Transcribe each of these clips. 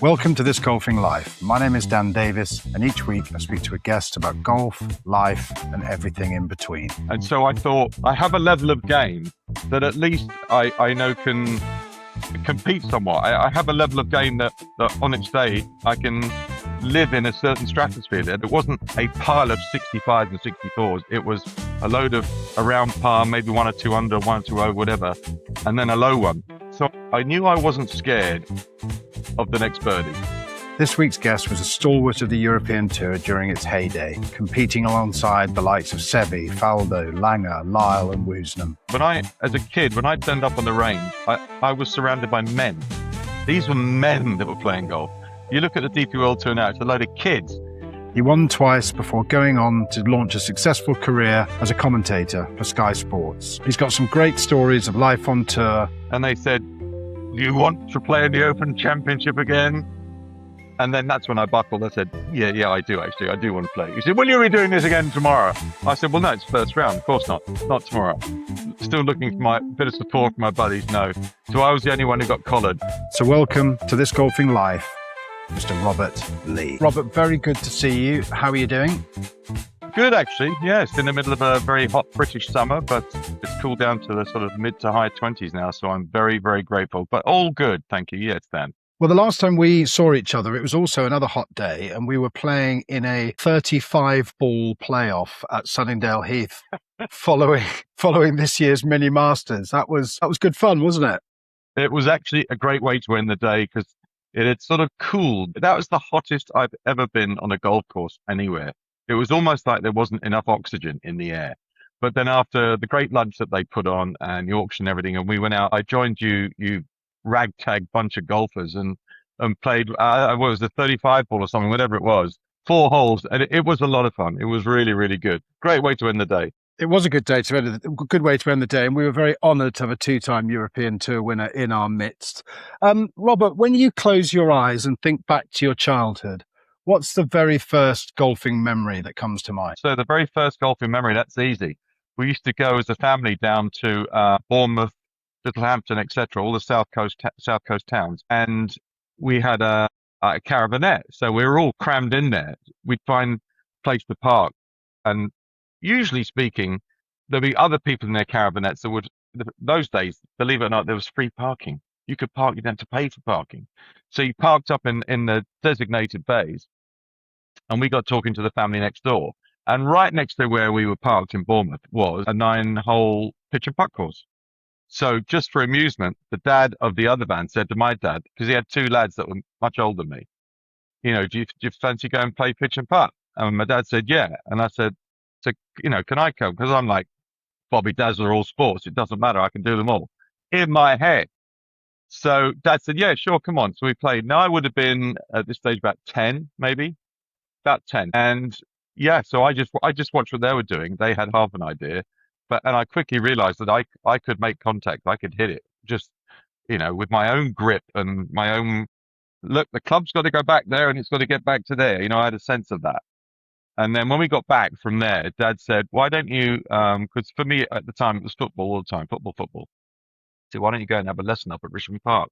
Welcome to This Golfing Life. My name is Dan Davies, and each week I speak to a guest about golf, life, and everything in between. And so I thought, I have a level of game that at least I know can compete somewhat. I have a level of game that on its day I can live in a certain stratosphere. It wasn't a pile of 65s and 64s. It was a load of around par, maybe 1 or 2 under, 1 or 2 over, whatever, and then a low one. So I knew I wasn't scared of the next birdie. This week's guest was a stalwart of the European Tour during its heyday, competing alongside the likes of Seve, Faldo, Langer, Lyle and Woosnam. As a kid, when I turned up on the range, I was surrounded by men. These were men that were playing golf. You look at the DP World Tour now, it's a load of kids. He won twice before going on to launch a successful career as a commentator for Sky Sports. He's got some great stories of life on tour. And they said, "Do you want to play in the Open Championship again?" And then that's when I buckled. I said, yeah, I do actually. I do want to play. He said, "Will you be doing this again tomorrow?" I said, "Well, no, it's first round. Of course not. Not tomorrow. Still looking for my bit of support from my buddies. No." So I was the only one who got collared. So welcome to This Golfing Life, Mr. Robert Lee. Robert, very good to see you. How are you doing? Good, actually. Yeah, it's in the middle of a very hot British summer, but it's cooled down to the sort of mid to high 20s now. So I'm very, very grateful. But all good. Thank you. Yes, Dan. Well, the last time we saw each other, it was also another hot day, and we were playing in a 35-ball playoff at Sunningdale Heath, following this year's Mini Masters. That was good fun, wasn't it? It was actually a great way to end the day because it had sort of cooled. That was the hottest I've ever been on a golf course anywhere. It was almost like there wasn't enough oxygen in the air. But then after the great lunch that they put on and the auction and everything, and we went out, I joined you ragtag bunch of golfers and played, what was the 35 ball or something, whatever it was, 4 holes. And it was a lot of fun. It was really, really good. Great way to end the day. It was a good way to end the day, and we were very honoured to have a 2-time European Tour winner in our midst. Robert, when you close your eyes and think back to your childhood, what's the very first golfing memory that comes to mind? So the very first golfing memory, that's easy. We used to go as a family down to Bournemouth, Littlehampton, etc., all the south coast towns, and we had a caravanette, so we were all crammed in there. We'd find a place to park, and usually speaking, there'd be other people in their caravanets that would. Those days, believe it or not, there was free parking. You could park; you didn't have to pay for parking. So you parked up in the designated bays, and we got talking to the family next door. And right next to where we were parked in Bournemouth was a 9-hole pitch-and-putt course. So just for amusement, the dad of the other van said to my dad, because he had 2 lads that were much older than me, do you fancy going and play pitch and putt? And my dad said, yeah. And I said, so, can I come? Because I'm like Bobby Dazzler, all sports. It doesn't matter. I can do them all in my head. So dad said, yeah, sure. Come on. So we played. Now I would have been at this stage about 10, maybe about 10. And yeah, so I just watched what they were doing. They had half an idea. And I quickly realized that I could make contact. I could hit it just, with my own grip and my own look, the club's got to go back there and it's got to get back to there. I had a sense of that. And then when we got back from there, Dad said, why don't you, because for me at the time, it was football all the time, football. So why don't you go and have a lesson up at Richmond Park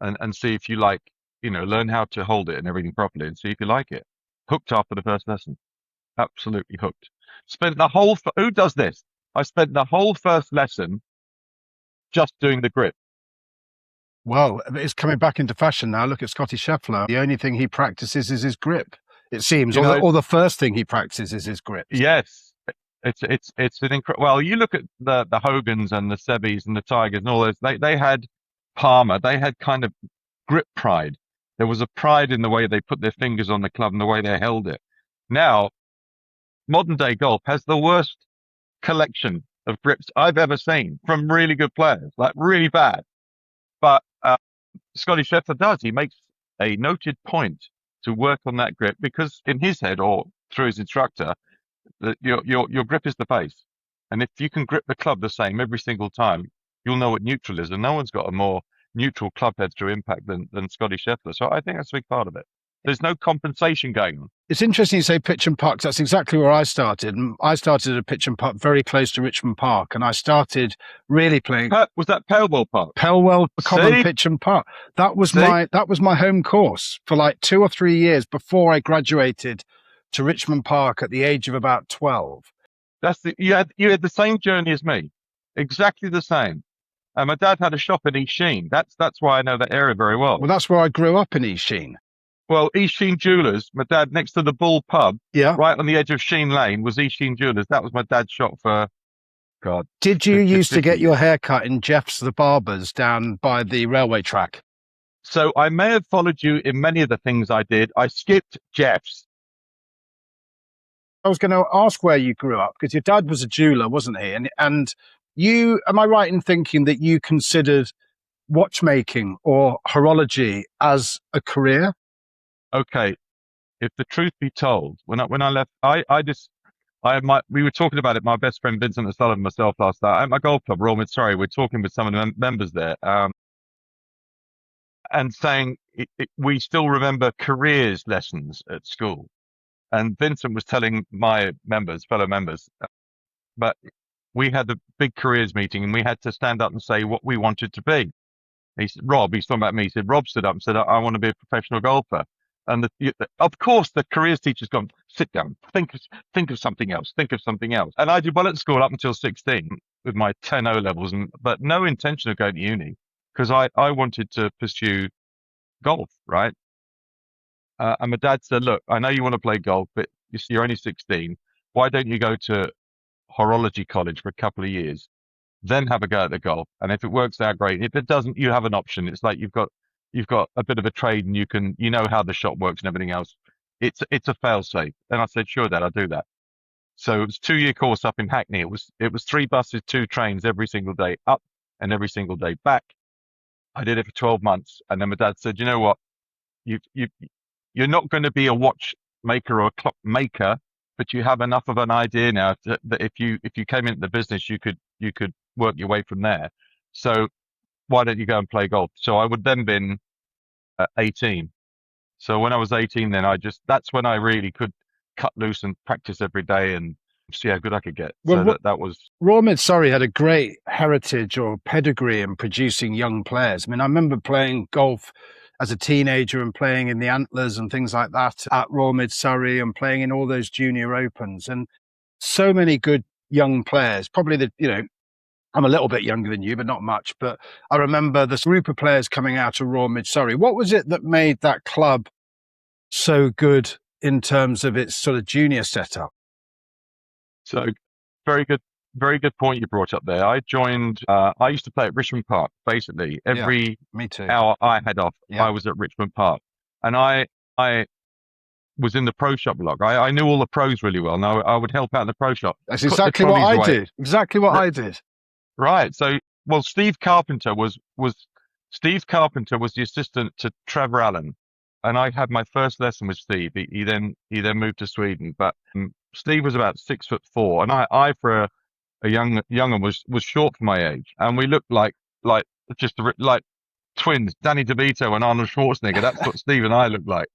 and see if you like, learn how to hold it and everything properly and see if you like it. Hooked after the first lesson. Absolutely hooked. Who does this? I spent the whole first lesson just doing the grip. Well, it's coming back into fashion now. Look at Scotty Scheffler. The only thing he practices is his grip, it seems, or the first thing he practices is his grip. Yes, it's an incredible. Well, you look at the Hogans and the Sebes and the Tigers and all those. They had Palmer. They had kind of grip pride. There was a pride in the way they put their fingers on the club and the way they held it. Now, modern day golf has the worst collection of grips I've ever seen from really good players, like really bad. But Scotty Scheffler does. He makes a noted point to work on that grip because in his head or through his instructor, your grip is the base. And if you can grip the club the same every single time, you'll know what neutral is. And no one's got a more neutral club head through impact than Scotty Scheffler. So I think that's a big part of it. There's no compensation going on. It's interesting you say pitch and putt. That's exactly where I started. I started at pitch and putt very close to Richmond Park, and I started really playing. Was that Palewell Park? Pelwell Common pitch and putt. That was my home course for like 2 or 3 years before I graduated to Richmond Park at the age of about 12. You had the same journey as me, exactly the same. And my dad had a shop in East Sheen. That's why I know that area very well. Well, that's where I grew up, in East Sheen. Well, East Sheen Jewellers, my dad, next to the Bull pub, yeah, right on the edge of Sheen Lane, was East Sheen Jewellers. That was my dad's shop for, God. Did you used to get your hair cut in Jeff's the Barber's down by the railway track? So I may have followed you in many of the things I did. I skipped Jeff's. I was going to ask where you grew up, because your dad was a jeweller, wasn't he? And you, am I right in thinking that you considered watchmaking or horology as a career? Okay, if the truth be told, when I left, we were talking about it. My best friend Vincent O'Sullivan and myself last night at my golf club, Royal Mid-Surrey. We're talking with some of the members there, and saying we still remember careers lessons at school. And Vincent was telling my fellow members, but we had the big careers meeting, and we had to stand up and say what we wanted to be. He's talking about me. He said, Rob stood up and said, I want to be a professional golfer. And of course, the careers teacher's gone, sit down, think of something else, think of something else. And I did well at school up until 16 with my 10 O levels, but no intention of going to uni, because I wanted to pursue golf, right? And my dad said, look, I know you want to play golf, but you're only 16. Why don't you go to horology college for a couple of years, then have a go at the golf? And if it works out, great. If it doesn't, you have an option. It's like you've got a bit of a trade, and you know how the shop works and everything else. It's a fail safe. And I said, sure, Dad, I'll do that. So it was a 2-year course up in Hackney. It was 3 buses, 2 trains every single day up and every single day back. I did it for 12 months. And then my dad said, you know what? You're not going to be a watchmaker or a clock maker, but you have enough of an idea now that if you came into the business, you could work your way from there. So why don't you go and play golf? So I would then been 18. So when I was 18, then that's when I really could cut loose and practice every day and see how good I could get. Well, so that was... Royal Mid-Surrey had a great heritage or pedigree in producing young players. I mean, I remember playing golf as a teenager and playing in the Antlers and things like that at Royal Mid-Surrey, and playing in all those junior opens, and so many good young players. Probably I'm a little bit younger than you, but not much. But I remember this group of players coming out of Royal Mid-Surrey. What was it that made that club so good in terms of its sort of junior setup? So very good point you brought up there. I joined, I used to play at Richmond Park, basically. Every me too. hour I had off, I was at Richmond Park. And I was in the pro shop block. I knew all the pros really well. And I would help out in the pro shop. That's exactly what I did. Exactly what I did. Right. So, well, Steve Carpenter was the assistant to Trevor Allen. And I had my first lesson with Steve. He then moved to Sweden. But Steve was about 6'4", and I for a younger was short for my age, and we looked like twins, Danny DeVito and Arnold Schwarzenegger. That's what Steve and I looked like.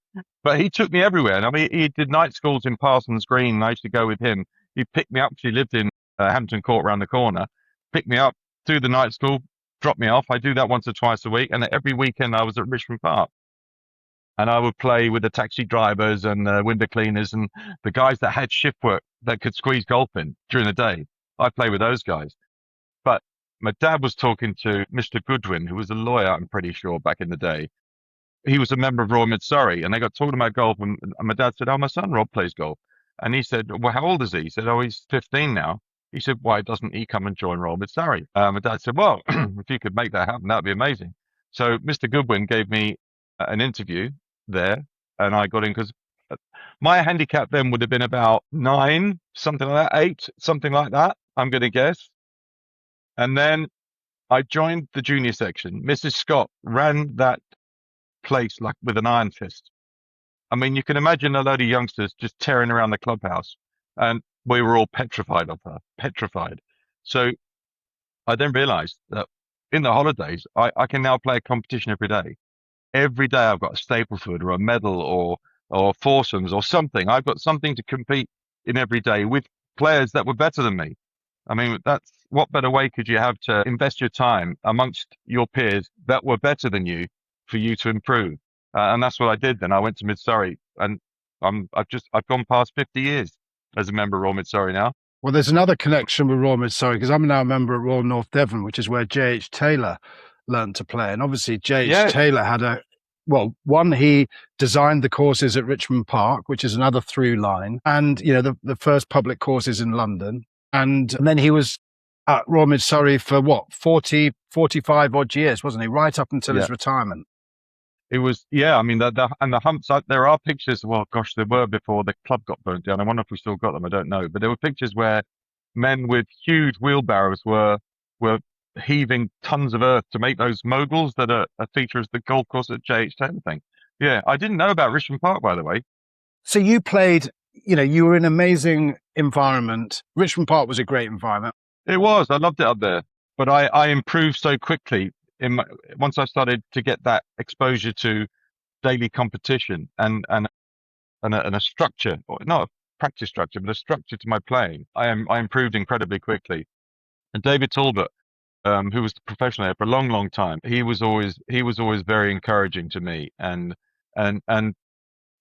But he took me everywhere, and I mean, he did night schools in Parsons Green, and I used to go with him. He picked me up because he lived in Hampton Court around the corner. Picked me up, do the night school, drop me off. I do that once or twice a week, and every weekend I was at Richmond Park. And I would play with the taxi drivers and the window cleaners and the guys that had shift work that could squeeze golf in during the day. I play with those guys. But my dad was talking to Mr. Goodwin, who was a lawyer, I'm pretty sure, back in the day. He was a member of Royal Mid-Surrey, and they got talking about golf. And my dad said, oh, my son Rob plays golf. And he said, well, how old is he? He said, oh, he's 15 now. He said, why doesn't he come and join Royal Mid-Surrey? My dad said, well, if you could make that happen, that'd be amazing. So Mr. Goodwin gave me an interview there, and I got in because my handicap then would have been about 9, something like that, 8, something like that, I'm going to guess. And then I joined the junior section. Mrs. Scott ran that place like with an iron fist. I mean, you can imagine a load of youngsters just tearing around the clubhouse, and we were all petrified of her, petrified. So I then realized that in the holidays, I can now play a competition every day. every day I've got a Stapleford or a medal or foursomes or something. I've got something to compete in every day with players that were better than me. I mean, that's what better way could you have to invest your time amongst your peers that were better than you for you to improve? And that's what I did. Then I went to Mid-Surrey, and I've gone past 50 years as a member of Royal Mid-Surrey now. Well, there's another connection with Royal Mid-Surrey because I'm now a member at Royal North Devon, which is where J.H. Taylor learned to play. And obviously, J.H. Yeah, Taylor had one, he designed the courses at Richmond Park, which is another through line, and, the first public courses in London. And then he was at Royal Mid-Surrey for 45 odd years, wasn't he? Right up until his retirement. it was. Yeah, I mean, and the humps. There are pictures. Well, gosh, there were before the club got burnt down. I wonder if we still got them. I don't know. But there were pictures where men with huge wheelbarrows were heaving tons of earth to make those moguls that are a feature of the golf course at J.H. Taylor thing. Yeah, I didn't know about Richmond Park, by the way. So you played, you were in an amazing environment. Richmond Park was a great environment. It was. I loved it up there. But I improved so quickly once I started to get that exposure to daily competition and a structure, or not a practice structure, but a structure to my playing. I improved incredibly quickly. And David Talbot, who was the professional there for a long, long time, he was always very encouraging to me and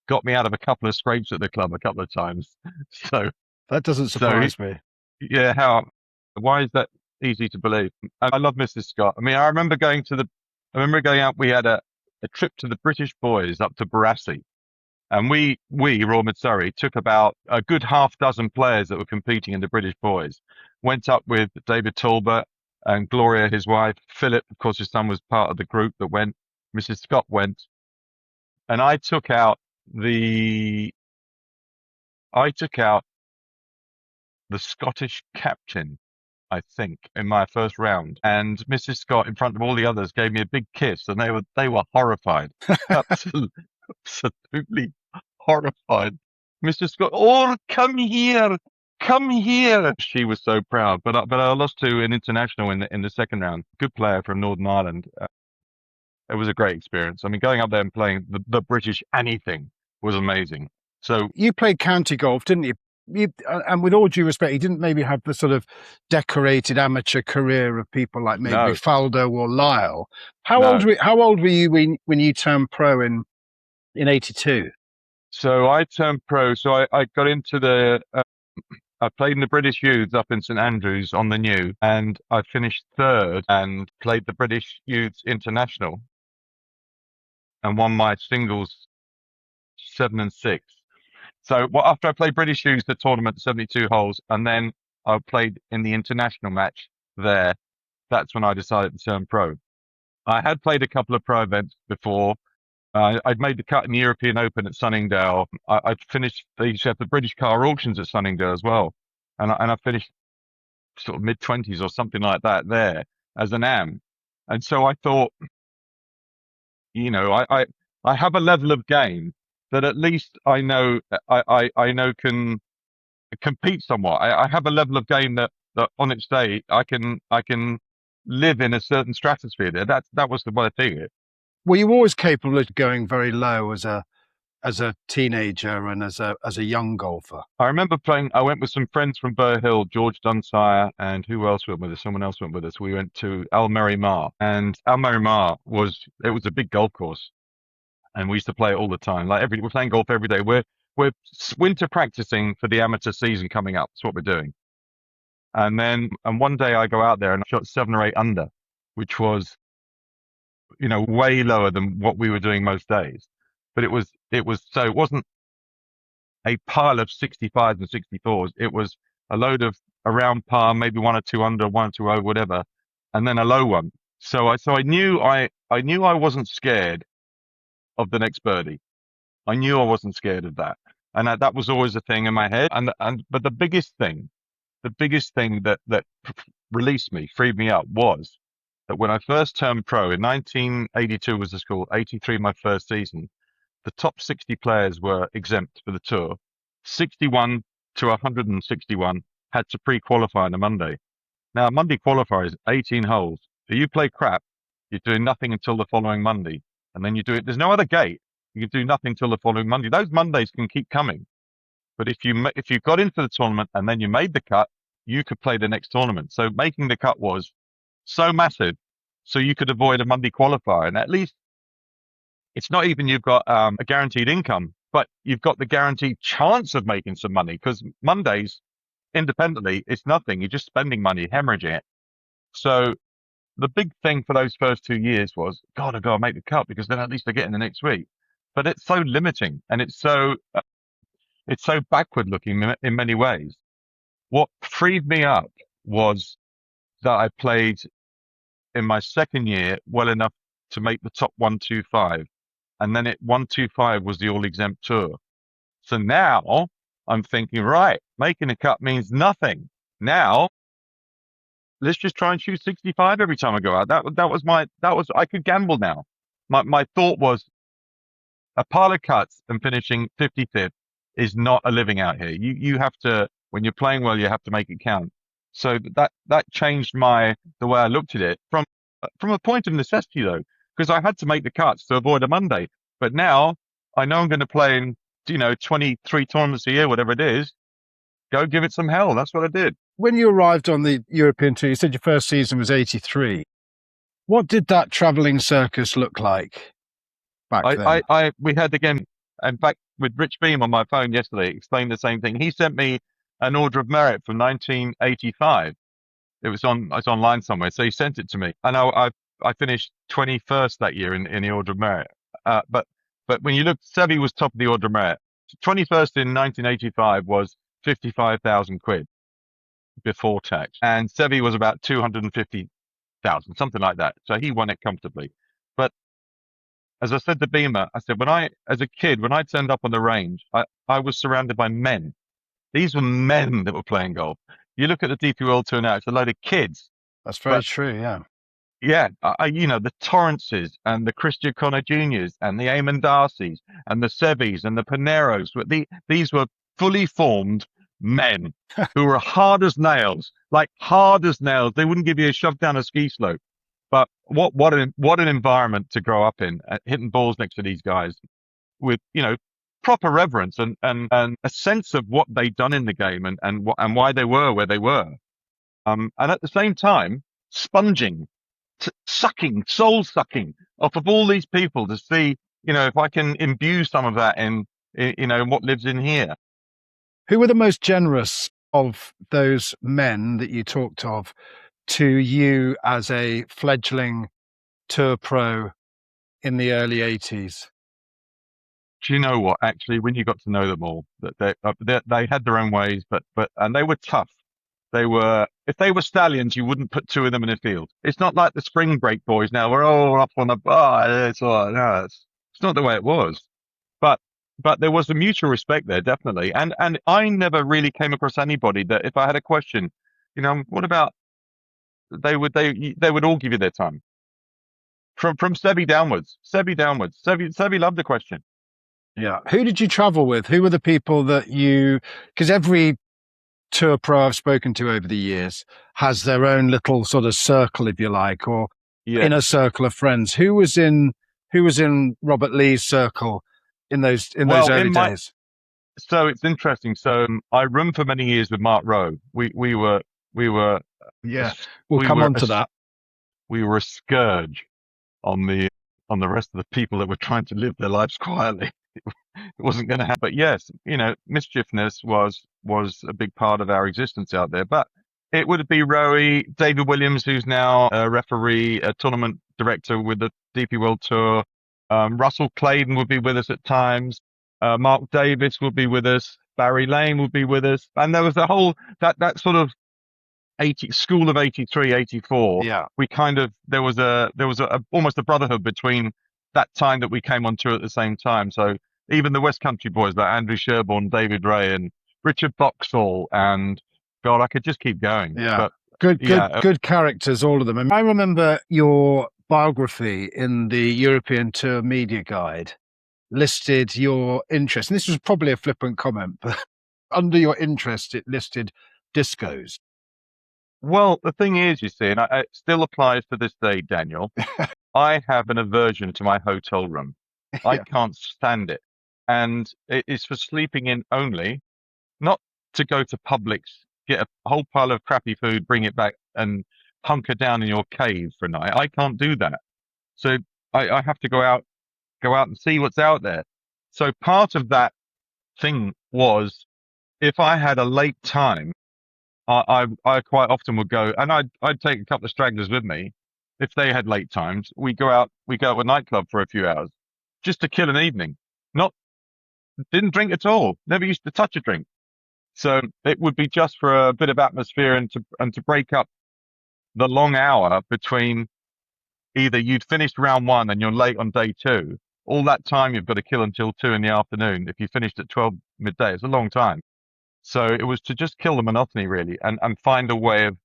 got me out of a couple of scrapes at the club a couple of times. So that doesn't surprise me. Yeah, why is that easy to believe? I love Mrs. Scott. I mean, I remember going out. We had a trip to the British boys up to Barassi, and we Royal Mid-Surrey took about a good half dozen players that were competing in the British boys. Went up with David Talbot and Gloria, his wife. Philip, of course, his son, was part of the group that went. Mrs. Scott went, and I took out the Scottish captain, I think, in my first round. And Mrs. Scott, in front of all the others, gave me a big kiss, and they were horrified, absolutely horrified. Mr. Scott, oh, come here. She was so proud, but I lost to an international in the second round. Good player from Northern Ireland. It was a great experience. I mean, going up there and playing the British anything was amazing. So you played county golf, didn't you? And with all due respect, you didn't maybe have the sort of decorated amateur career of people like maybe Faldo or Lyle. How old were you when you turned pro in '82? So I turned pro. So I got into I played in the British Youths up in St Andrews on the New, and I finished third and played the British Youths International and won my singles 7 and 6. So after I played British Youths, the tournament, 72 holes, and then I played in the international match there, that's when I decided to turn pro. I had played a couple of pro events before. I'd made the cut in the European Open at Sunningdale. I'd finished, they used to have the British car auctions at Sunningdale as well. And I finished sort of mid-20s or something like that there as an AM. And so I thought, I have a level of game that at least I know can compete somewhat. I have a level of game that on its day I can live in a certain stratosphere there. That was the way I think it. Were you always capable of going very low as a teenager and as a young golfer? I remember playing. I went with some friends from Burr Hill, George Dunsire, and who else went with us? Someone else went with us. We went to Almery Mar, and Almery Mar was a big golf course, and we used to play it all the time. We're playing golf every day. We're winter practicing for the amateur season coming up. That's what we're doing. And one day I go out there and I shot 7 or 8 under, which was, way lower than what we were doing most days. But it wasn't a pile of 65s and 64s. It was a load of around par, maybe 1 or 2 under, 1 or 2 over, whatever, and then a low one. So I knew I wasn't scared of the next birdie. I knew I wasn't scared of that, and that was always a thing in my head. But the biggest thing that released me, freed me up, was that when I first turned pro in 1982 was the school, 83 my first season, the top 60 players were exempt for the tour. 61 to 161 had to pre-qualify on a Monday. Now, a Monday qualifier is 18 holes. If you play crap, you're doing nothing until the following Monday. and then you do it. There's no other gate. You can do nothing till the following Monday. Those Mondays can keep coming. But if you got into the tournament and then you made the cut, you could play the next tournament. So making the cut was so massive, so you could avoid a Monday qualifier. And at least it's not even you've got a guaranteed income, but you've got the guaranteed chance of making some money, because Mondays independently, it's nothing. You're just spending money, hemorrhaging it. So the big thing for those first 2 years was, God, I've got to make the cut, because then at least I get in the next week. But it's so limiting, and it's so backward looking in many ways. What freed me up was that I played in my second year well enough to make the top 125. And then 125 was the all exempt tour. So now I'm thinking, right, making a cut means nothing. Now let's just try and shoot 65 every time I go out. I could gamble now. My thought was, a pile of cuts and finishing 55th is not a living out here. You have to, when you're playing well, you have to make it count. So that changed the way I looked at it from a point of necessity, though, because I had to make the cuts to avoid a Monday. But now I know I'm going to play in 23 tournaments a year, whatever it is. Go give it some hell. That's what I did. When you arrived on the European tour, you said your first season was 83. What did that travelling circus look like back then? We had, again, in fact, with Rich Beam on my phone yesterday, explained the same thing. He sent me an Order of Merit from 1985. It's online somewhere, so he sent it to me. And I finished 21st that year in the Order of Merit. But when you look, Seve was top of the Order of Merit. 21st in 1985 was 55,000 quid before tax, and Seve was about 250,000, something like that. So he won it comfortably. But as I said to Beamer, I said, as a kid, when I turned up on the range, I was surrounded by men. These were men that were playing golf. You look at the DP World Tour now, it's a load of kids. That's very true, yeah. Yeah, the Torrances and the Christian Connor Juniors and the Eamon Darcys and the Seves and the Paneros. These were fully formed men who were hard as nails, like hard as nails. They wouldn't give you a shove down a ski slope. But what an environment to grow up in, hitting balls next to these guys with, proper reverence and a sense of what they'd done in the game and why they were where they were. And at the same time, sponging, soul sucking off of all these people to see, if I can imbue some of that in what lives in here. Who were the most generous of those men that you talked of to you as a fledgling tour pro in the early 80s? Do you know what? Actually, when you got to know them all, that they had their own ways, and they were tough. If they were stallions, you wouldn't put two of them in a field. It's not like the spring break boys now. We're all up on the bar. It's not the way it was. But there was a mutual respect there, definitely. And I never really came across anybody that if I had a question, what about, they would all give you their time. From Seve downwards. Seve loved the question. Yeah. Who did you travel with? Who were the people that because every tour pro I've spoken to over the years has their own little sort of circle, if you like, or inner circle of friends. Who was in Robert Lee's circle in those early days? So it's interesting. So I roomed for many years with Mark Roe. We were yeah. We'll come on to that. We were a scourge on the rest of the people that were trying to live their lives quietly. It wasn't going to happen. But yes, mischievousness was a big part of our existence out there. But it would be Roe, David Williams, who's now a referee, a tournament director with the DP World Tour. Russell Claydon would be with us at times. Mark Davis would be with us. Barry Lane would be with us. And there was the whole, that sort of school of 83, 84. Yeah. There was almost a brotherhood between that time that we came on tour at the same time. So even the West Country boys like Andrew Sherborne, David Ray and Richard Boxall, and God, I could just keep going. Yeah. But, good characters, all of them. And I remember your biography in the European Tour Media Guide listed your interest, and this was probably a flippant comment, but under your interest, it listed discos. Well, the thing is, you see, and it still applies to this day, Daniel. I have an aversion to my hotel room. I Yeah. can't stand it. And it is for sleeping in only, not to go to Publix, get a whole pile of crappy food, bring it back and hunker down in your cave for a night. I can't do that. So I have to go out and see what's out there. So part of that thing was if I had a late time, I quite often would go, and I'd take a couple of stragglers with me. If they had late times, we go out to a nightclub for a few hours just to kill an evening. Not Didn't drink at all. Never used to touch a drink. So it would be just for a bit of atmosphere and to break up the long hour between either you'd finished round one and you're late on day two. All that time you've got to kill until 2 in the afternoon. If you finished at 12 midday, it's a long time. So it was to just kill the monotony really and find a way of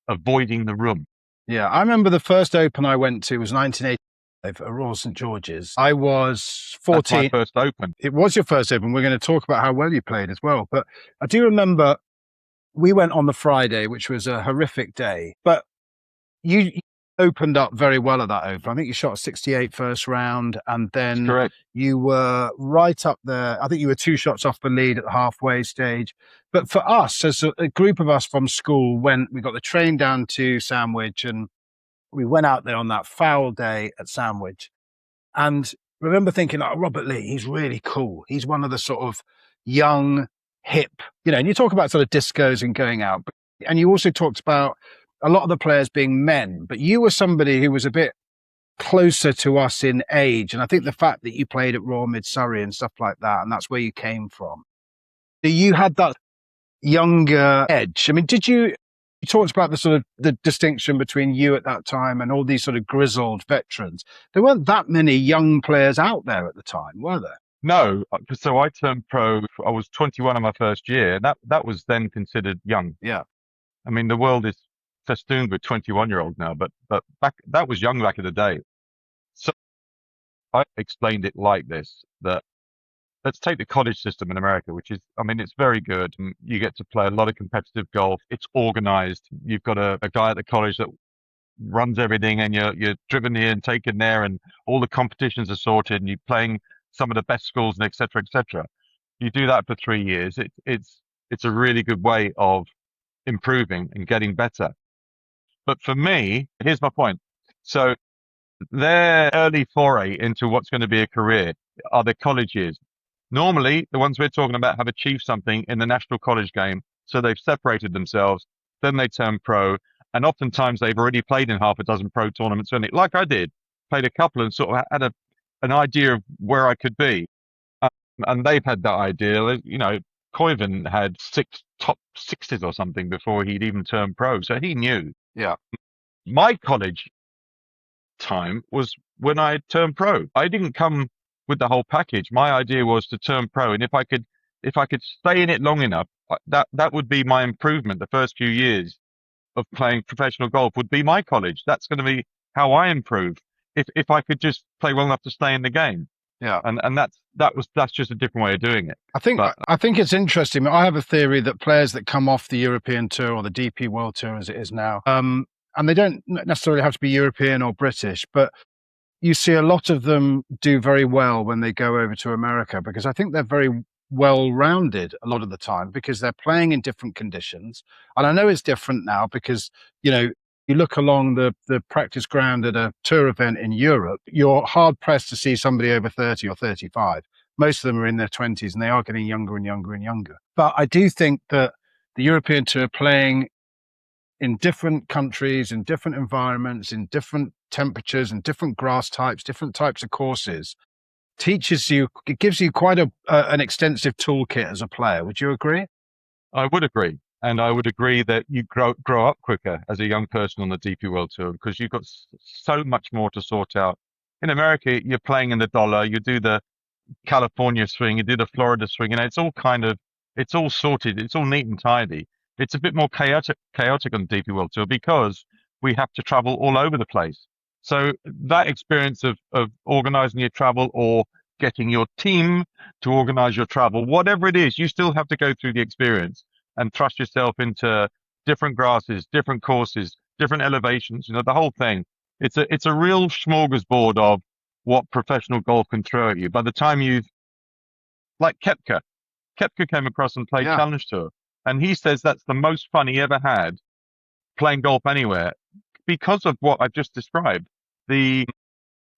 avoiding the room. Yeah, I remember the first Open I went to was 1985 at Royal St George's. I was 14. That's my first Open. It was your first Open. We're going to talk about how well you played as well. But I do remember we went on the Friday, which was a horrific day. But you opened up very well at that Open. I think you shot a 68 first round, and then Correct. you were right up there. I think you were 2 shots off the lead at the halfway stage. But for us, as a group of us from school, we got the train down to Sandwich, and we went out there on that foul day at Sandwich. And I remember thinking, oh, Robert Lee, he's really cool. He's one of the sort of young, hip, and you talk about sort of discos and going out. And you also talked about a lot of the players being men, but you were somebody who was a bit closer to us in age. And I think the fact that you played at Royal Mid-Surrey and stuff like that, and that's where you came from, you had that younger edge. I mean, you talked about the sort of the distinction between you at that time and all these sort of grizzled veterans. There weren't that many young players out there at the time, were there? No. So I turned pro, I was 21 in my first year. That was then considered young. Yeah. I mean, the world is festooned with 21-year-olds now, but that was young back in the day. So I explained it like this, that let's take the college system in America, which is, I mean, it's very good. You get to play a lot of competitive golf. It's organized. You've got a guy at the college that runs everything, and you're driven here and taken there, and all the competitions are sorted, and you're playing some of the best schools, and et cetera, et cetera. You do that for 3 years. It's a really good way of improving and getting better. But for me, here's my point. So their early foray into what's going to be a career are the college years. Normally, the ones we're talking about have achieved something in the national college game, so they've separated themselves, then they turn pro, and oftentimes they've already played in half a dozen pro tournaments, like I did, played a couple and sort of had an idea of where I could be. And they've had that idea. Koiven had 6 top 60s or something before he'd even turned pro, so he knew. Yeah. My college time was when I turned pro. I didn't come with the whole package. My idea was to turn pro, and if I could stay in it long enough, that would be my improvement. The first few years of playing professional golf would be my college. That's going to be how I improve. If I could just play well enough to stay in the game. Yeah. And that's just a different way of doing it. I think it's interesting. I have a theory that players that come off the European Tour or the DP World Tour as it is now, and they don't necessarily have to be European or British, but you see a lot of them do very well when they go over to America, because I think they're very well-rounded a lot of the time because they're playing in different conditions. And I know it's different now because, you look along the practice ground at a tour event in Europe, you're hard-pressed to see somebody over 30 or 35. Most of them are in their 20s, and they are getting younger and younger and younger. But I do think that the European Tour, playing in different countries, in different environments, in different temperatures and different grass types, different types of courses, it gives you quite an extensive toolkit as a player. Would you agree? I would agree. And I would agree that you grow up quicker as a young person on the DP World Tour because you've got so much more to sort out. In America, you're playing in the dollar, you do the California swing, you do the Florida swing, and it's all sorted, it's all neat and tidy. It's a bit more chaotic on the DP World Tour because we have to travel all over the place. So that experience of organizing your travel or getting your team to organize your travel, whatever it is, you still have to go through the experience and thrust yourself into different grasses, different courses, different elevations, the whole thing. it's a real smorgasbord of what professional golf can throw at you. By the time like Kepka came across and played Yeah. Challenge Tour, and he says that's the most fun he ever had playing golf anywhere because of what I've just described. The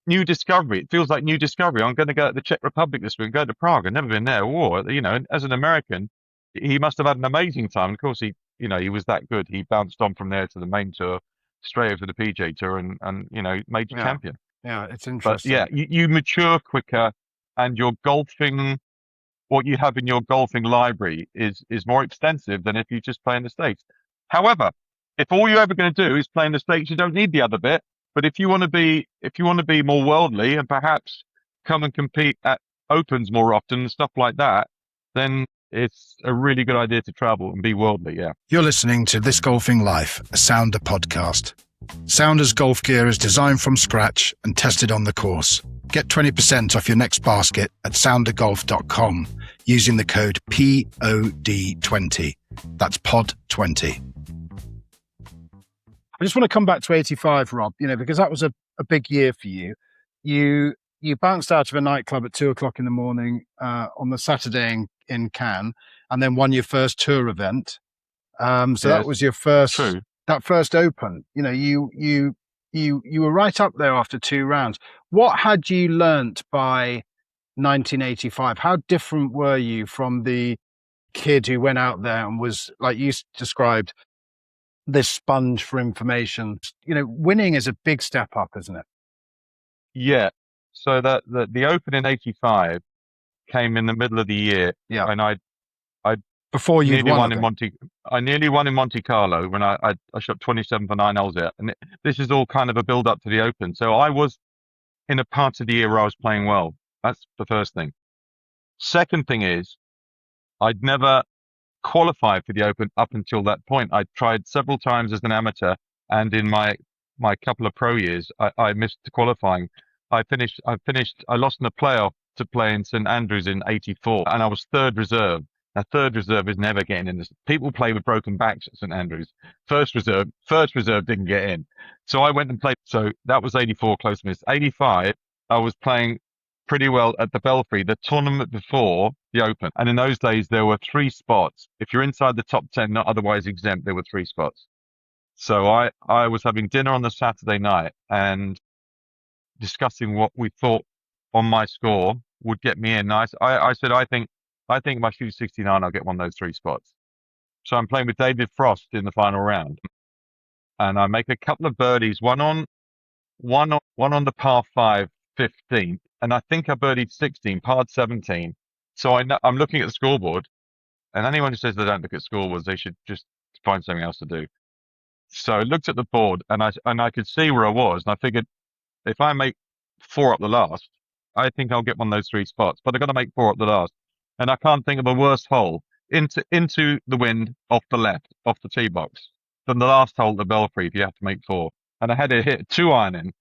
new discovery. It feels like new discovery. I'm going to go to the Czech Republic this week, go to Prague. I've never been there. Or, as an American, he must have had an amazing time. Of course, he was that good. He bounced on from there to the main tour, straight over to the PJ Tour, and major champion. Yeah, it's But interesting. yeah, you mature quicker, and your golfing, what you have in your golfing library is more extensive than if you just play in the States. However, if all you're ever going to do is play in the States, you don't need the other bit. But if you want to be more worldly and perhaps come and compete at opens more often and stuff like that, then it's a really good idea to travel and be worldly. Yeah. You're listening to This Golfing Life, a Sounder podcast. Sounder's golf gear is designed from scratch and tested on the course. Get 20% off your next basket at soundergolf.com using the code POD20. That's POD20. I just want to come back to 85, Rob, because that was a big year for you. You bounced out of a nightclub at 2:00 in the morning on the Saturday in Cannes, and then won your first tour event. That was your first, True. That first Open. You were right up there after 2 rounds. What had you learnt by 1985? How different were you from the kid who went out there and was, like you described, this sponge for information? Winning is a big step up, isn't it? Yeah. So the Open in 85 came in the middle of the year. Yeah. And I before you nearly won I nearly won in Monte Carlo when I shot 27 for 9 holes there. And this is all kind of a build up to the Open. So I was in a part of the year where I was playing well. That's the first thing. Second thing is I'd never qualified for the Open up until that point. I tried several times as an amateur, and in my couple of pro years, I missed the qualifying. I lost in a playoff to play in St Andrews in 84, and I was third reserve. Now, third reserve is never getting in. People play with broken backs at St Andrews. First reserve didn't get in. So I went and played. So that was 84, close miss. 85, I was playing pretty well at the Belfry, the tournament before the Open. And in those days, there were 3 spots. If you're inside the top 10, not otherwise exempt, there were 3 spots. So I was having dinner on the Saturday night and discussing what we thought on my score would get me in. I said, I think if I shoot 69, I'll get one of those 3 spots. So I'm playing with David Frost in the final round. And I make a couple of birdies, one on the par 5, 15. And I think I birdied 16, parred 17. So I'm looking at the scoreboard, and anyone who says they don't look at scoreboards, they should just find something else to do. So I looked at the board, and I could see where I was, and I figured if I make 4 up the last, I think I'll get one of those 3 spots. But I've got to make 4 up the last, and I can't think of a worse hole into the wind off the left, off the tee box, than the last hole at the Belfry if you have to make 4. And I had to hit 2 iron in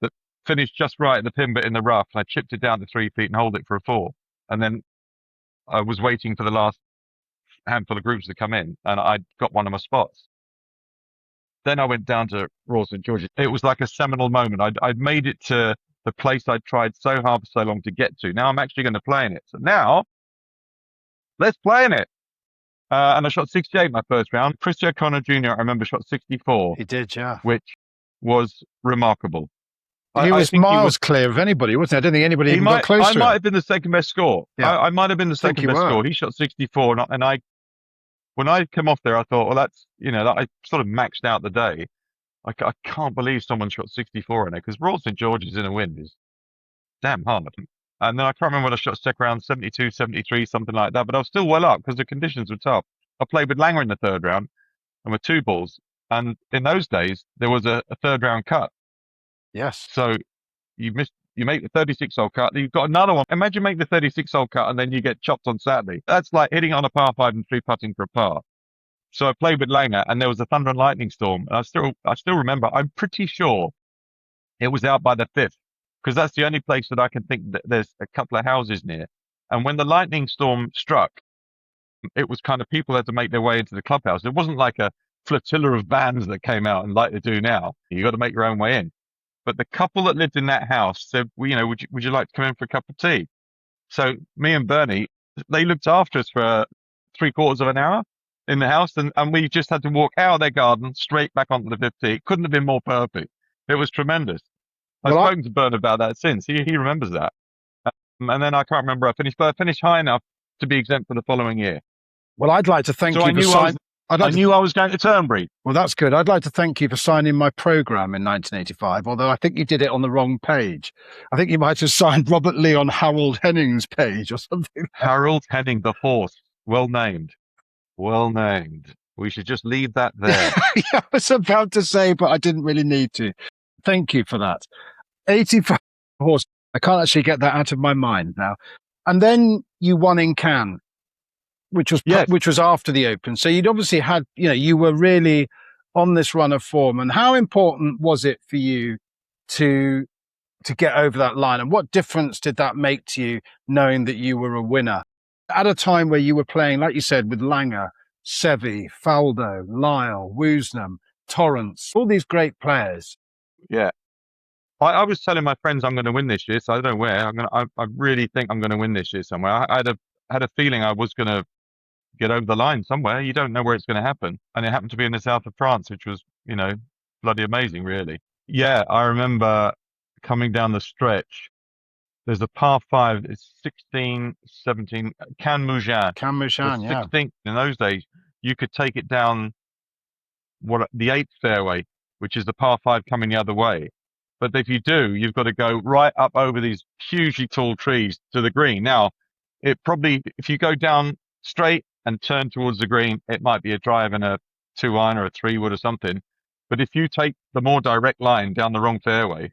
that finished just right at the pin bit in the rough, and I chipped it down to 3 feet and hold it for a 4. And then I was waiting for the last handful of groups to come in, and I got one of my spots. Then I went down to Royal St George's. It was like a seminal moment. I'd made it to the place I'd tried so hard for so long to get to. Now I'm actually going to play in it. So now, let's play in it. And I shot 68 my first round. Chris O'Connor Jr., I remember, shot 64. He did, yeah. Which was remarkable. He was miles clear of anybody, wasn't he? I don't think anybody even got close to him. I might have been the second best score. Yeah. I might have been the second best score. He shot 64, and when I come off there, I thought, well, that's, I sort of maxed out the day. I can't believe someone shot 64 in it, because Royal St George's in a wind is damn hard. And then I can't remember when I shot second round, 72, 73, something like that, but I was still well up because the conditions were tough. I played with Langer in the third round and with 2 balls. And in those days, there was a third round cut. Yes. So you make the 36-hole cut, then you've got another one. Imagine making the 36-hole cut and then you get chopped on Saturday. That's like hitting on a par 5 and 3 putting for a par. So I played with Langer, and there was a thunder and lightning storm. And I still remember, I'm pretty sure it was out by the 5th, because that's the only place that I can think that there's a couple of houses near. And when the lightning storm struck, it was kind of people had to make their way into the clubhouse. It wasn't like a flotilla of vans that came out and like they do now. You got to make your own way in. But the couple that lived in that house said, well, would you like to come in for a cup of tea? So me and Bernie, they looked after us for 3/4 of an hour in the house, and we just had to walk out of their garden straight back onto the 50. It couldn't have been more perfect. It was tremendous. I've spoken to Bern about that since. He remembers that. And then I can't remember I finished, but I finished high enough to be exempt for the following year. Well, I'd like to thank So you for signing. I knew I was going to Turnberry. Well, that's good. I'd like to thank you for signing my programme in 1985, although I think you did it on the wrong page. I think you might have signed Robert Lee on Harold Henning's page or something. Harold Henning, the horse. Well named. Well named. We should just leave that there. Yeah, I was about to say, but I didn't really need to. Thank you for that. 85 horse. I can't actually get that out of my mind now. And then you won in Cannes, which was after the Open. So you'd obviously had, you were really on this run of form. And how important was it for you to get over that line? And what difference did that make to you, knowing that you were a winner at a time where you were playing, like you said, with Langer, Seve, Faldo, Lyle, Woosnam, Torrance, all these great players? Yeah. I was telling my friends I'm going to win this year, so I don't know where. I really think I'm going to win this year somewhere. I had a feeling I was going to get over the line somewhere. You don't know where it's going to happen, and it happened to be in the south of France, which was, bloody amazing, really. Yeah, I remember coming down the stretch. There's a par 5. It's 16, 17. Cannes Mougin. Cannes Mougin, yeah. 16. In those days, you could take it down the 8th fairway, which is the par 5 coming the other way. But if you do, you've got to go right up over these hugely tall trees to the green. Now, if you go down straight and turn towards the green, it might be a drive and a 2-iron or a 3-wood or something. But if you take the more direct line down the wrong fairway,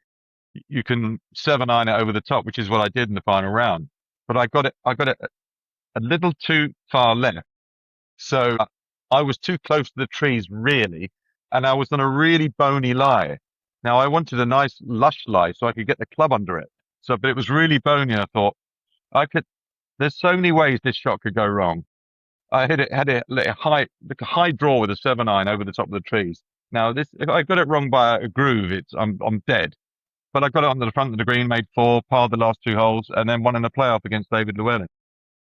you can 7-iron it over the top, which is what I did in the final round. But I got it a little too far left. So I was too close to the trees, really. And I was on a really bony lie. Now, I wanted a nice lush lie so I could get the club under it. But it was really bony. I thought there's so many ways this shot could go wrong. I had a high draw with a 7-iron over the top of the trees. Now, if I got it wrong by a groove, I'm dead. But I got it onto the front of the green, made 4, parred the last 2 holes, and then won in the playoff against David Llewellyn.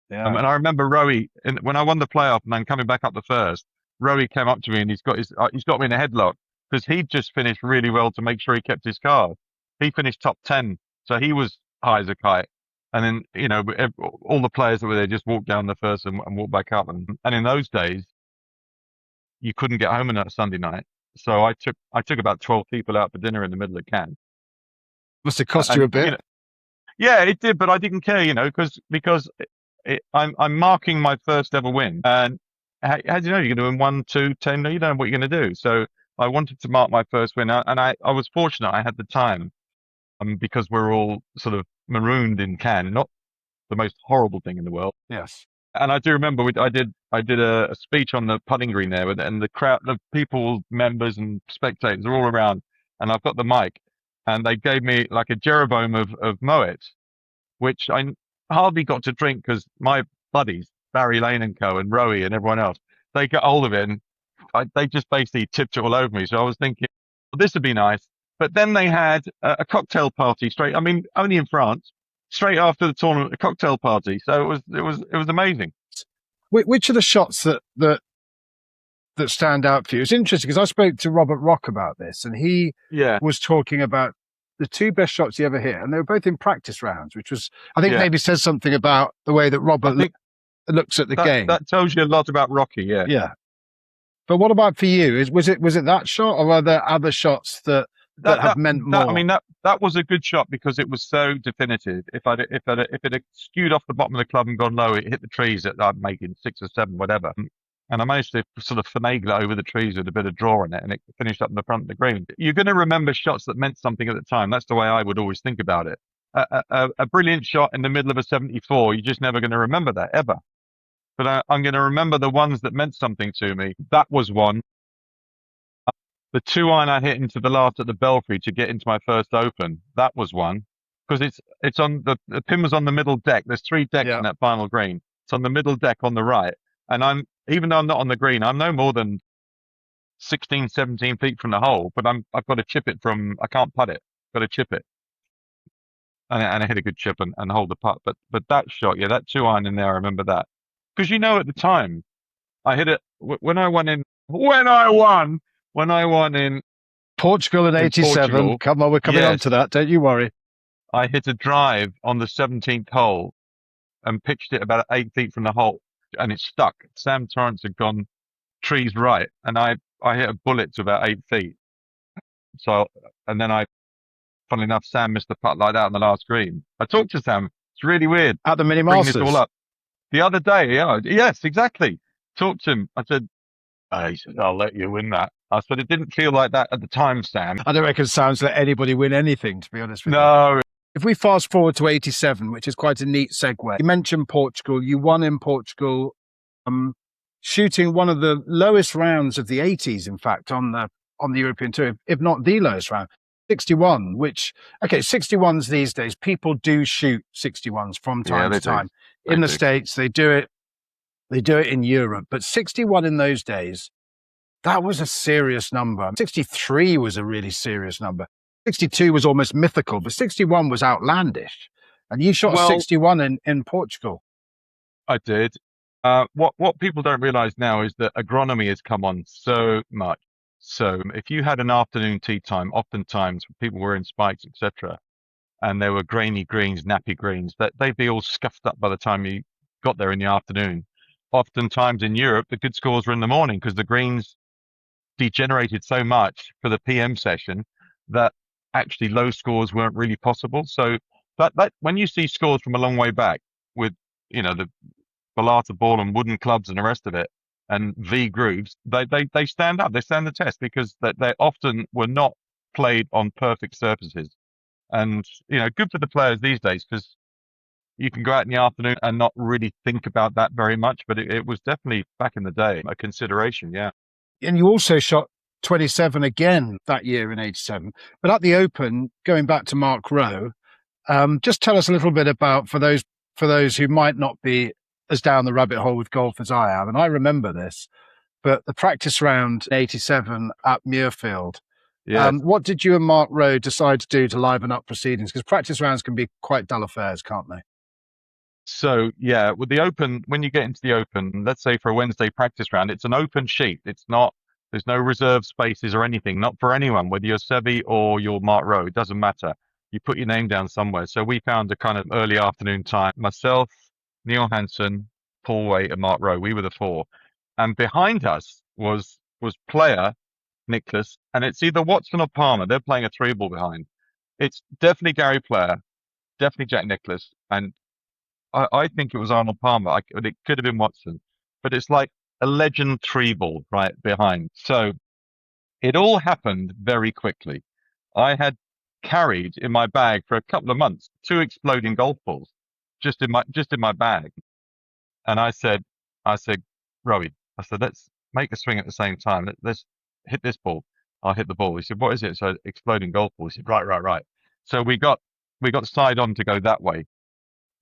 Yeah. And I remember Roe, when I won the playoff and then coming back up the first, Roe came up to me and he's got me in a headlock because he'd just finished really well to make sure he kept his card. He finished top 10, so he was high as a kite. And then, all the players that were there just walked down the first and walked back up. And in those days, you couldn't get home on a Sunday night. So I took about 12 people out for dinner in the middle of Cannes. Must have cost you a bit. Yeah, it did, but I didn't care, because I'm marking my first ever win. And how do you know you're going to win 1, 2, 10? No, you don't know what you're going to do. So I wanted to mark my first win. And I was fortunate I had the time because we're all sort of marooned in Cannes, not the most horrible thing in the world. Yes. And I do remember I did a speech on the putting green there, and the crowd, the people, members and spectators are all around, and I've got the mic, and they gave me like a Jeroboam of Moet, which I hardly got to drink because my buddies, Barry Lane and Co. and Roe and everyone else, they got hold of it and they just basically tipped it all over me. So I was thinking, well, this would be nice. But then they had a cocktail party only in France, straight after the tournament, a cocktail party. So it was amazing. Which are the shots that stand out for you? It's interesting because I spoke to Robert Rock about this, and he was talking about the 2 best shots he ever hit, and they were both in practice rounds, which was, I think, maybe says something about the way that Robert looks at the game. That tells you a lot about Rocky, yeah. Yeah. But what about for you? Was it that shot, or are there other shots that have meant more? That was a good shot because it was so definitive. If it had skewed off the bottom of the club and gone low, it hit the trees that I'm making 6 or 7, whatever. And I managed to sort of finagle it over the trees with a bit of draw in it, and it finished up in the front of the green. You're going to remember shots that meant something at the time. That's the way I would always think about it. A brilliant shot in the middle of a 74, you're just never going to remember that, ever. But I'm going to remember the ones that meant something to me. That was one. The 2-iron I hit into the last at the Belfry to get into my first Open, that was one. Because it's on the pin was on the middle deck. There's 3 decks in that final green. It's on the middle deck on the right. And even though I'm not on the green, I'm no more than 16, 17 feet from the hole, but I've got to chip it I can't putt it. got to chip it. And I hit a good chip and hold the putt. But that shot, yeah, that 2-iron in there, I remember that. Because at the time, I hit it when I won in Portugal in '87. Portugal. Come on, we're coming on Yes, to that. Don't you worry. I hit a drive on the 17th hole and pitched it about 8 feet from the hole, and it stuck. Sam Torrance had gone trees right, and I hit a bullet to about 8 feet. So, and then funnily enough, Sam missed the putt like that on the last green. I talked to Sam. It's really weird. At the Mini Bring Masters. this all up. The other day, yeah, yes, exactly. Talked to him. I said, he said, I'll let you win that. I said, it didn't feel like that at the time, Sam. I don't reckon Sam's let anybody win anything, to be honest with you. No. If we fast forward to '87, which is quite a neat segue, you mentioned Portugal. You won in Portugal, shooting one of the lowest rounds of the '80s, in fact, on the European Tour, if not the lowest round, 61. Which 61s these days, people do shoot 61s from time to time. In the States, they do it. They do it in Europe, but 61 in those days, that was a serious number. 63 was a really serious number. 62 was almost mythical, but 61 was outlandish. And you shot 61 in Portugal. I did. What people don't realize now is that agronomy has come on so much. So if you had an afternoon tee time, oftentimes people were in spikes, etc., and there were grainy greens, nappy greens, that they'd be all scuffed up by the time you got there in the afternoon. Oftentimes in Europe, the good scores were in the morning because the greens degenerated so much for the PM session that actually low scores weren't really possible. So that when you see scores from a long way back with, the Balata ball and wooden clubs and the rest of it and V grooves, they stand up, they stand the test because they often were not played on perfect surfaces. And, good for the players these days because you can go out in the afternoon and not really think about that very much. But it was definitely back in the day a consideration. Yeah. And you also shot 27 again that year in '87. But at the Open, going back to Mark Roe, just tell us a little bit about for those who might not be as down the rabbit hole with golf as I am. And I remember this, but the practice round in '87 at Muirfield. Yeah. What did you and Mark Roe decide to do to liven up proceedings? Because practice rounds can be quite dull affairs, can't they? So, yeah, with the Open, when you get into the Open, let's say for a Wednesday practice round, it's an open sheet. There's no reserve spaces or anything, not for anyone, whether you're Seve or you're Mark Roe, it doesn't matter. You put your name down somewhere. So we found a kind of early afternoon time. Myself, Neil Hansen, Paul Waite and Mark Roe, we were the four. And behind us was player Nicholas, and it's either Watson or Palmer. They're playing a 3-ball behind. It's definitely Gary Player, definitely Jack Nicklaus, and I think it was Arnold Palmer. It could have been Watson, but it's like a legend 3-ball right behind. So it all happened very quickly. I had carried in my bag for a couple of months 2 exploding golf balls just in my bag, and I said, Roe, I said, let's make a swing at the same time. Let's hit this ball. I'll hit the ball. He said, what is it? So exploding golf ball. He said, right. So we got side on to go that way.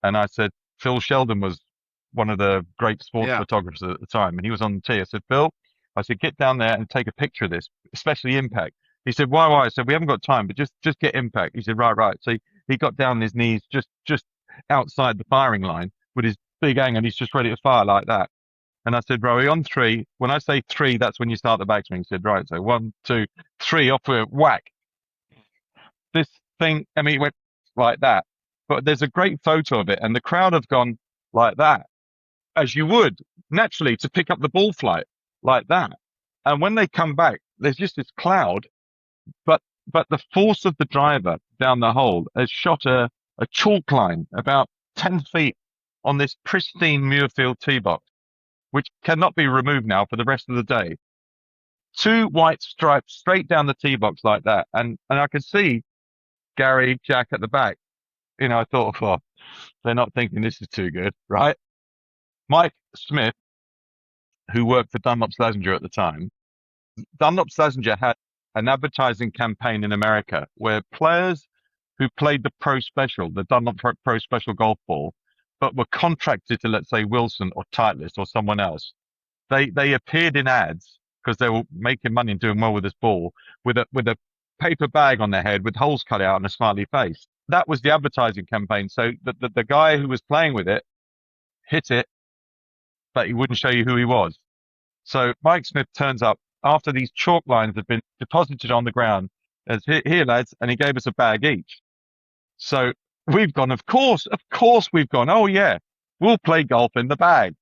And I said, Phil Sheldon was one of the great sports photographers at the time. And he was on the tee. I said, Phil, get down there and take a picture of this, especially impact. He said, why? I said, we haven't got time, but just get impact. He said, right. So he got down on his knees just outside the firing line with his big aim, and he's just ready to fire like that. And I said, Rowie, on 3. When I say 3, that's when you start the backswing. He said, right. So 1, 2, 3, off with whack. This thing, it went like that. But there's a great photo of it, and the crowd have gone like that, as you would naturally to pick up the ball flight like that. And when they come back, there's just this cloud. But the force of the driver down the hole has shot a chalk line about 10 feet on this pristine Muirfield tee box, which cannot be removed now for the rest of the day. 2 white stripes straight down the tee box like that. And I could see Gary, Jack at the back. I thought, they're not thinking this is too good, right? Mike Smith, who worked for Dunlop Slazenger at the time, Dunlop Slazenger had an advertising campaign in America where players who played the Pro Special, the Dunlop Pro Special golf ball, but were contracted to, let's say, Wilson or Titleist or someone else, they appeared in ads because they were making money and doing well with this ball with a paper bag on their head with holes cut out and a smiley face. That was the advertising campaign. So the guy who was playing with it hit it, but he wouldn't show you who he was. So Mike Smith turns up after these chalk lines have been deposited on the ground as, here, lads, and he gave us a bag each. So we've gone, of course we've gone, oh yeah, we'll play golf in the bag.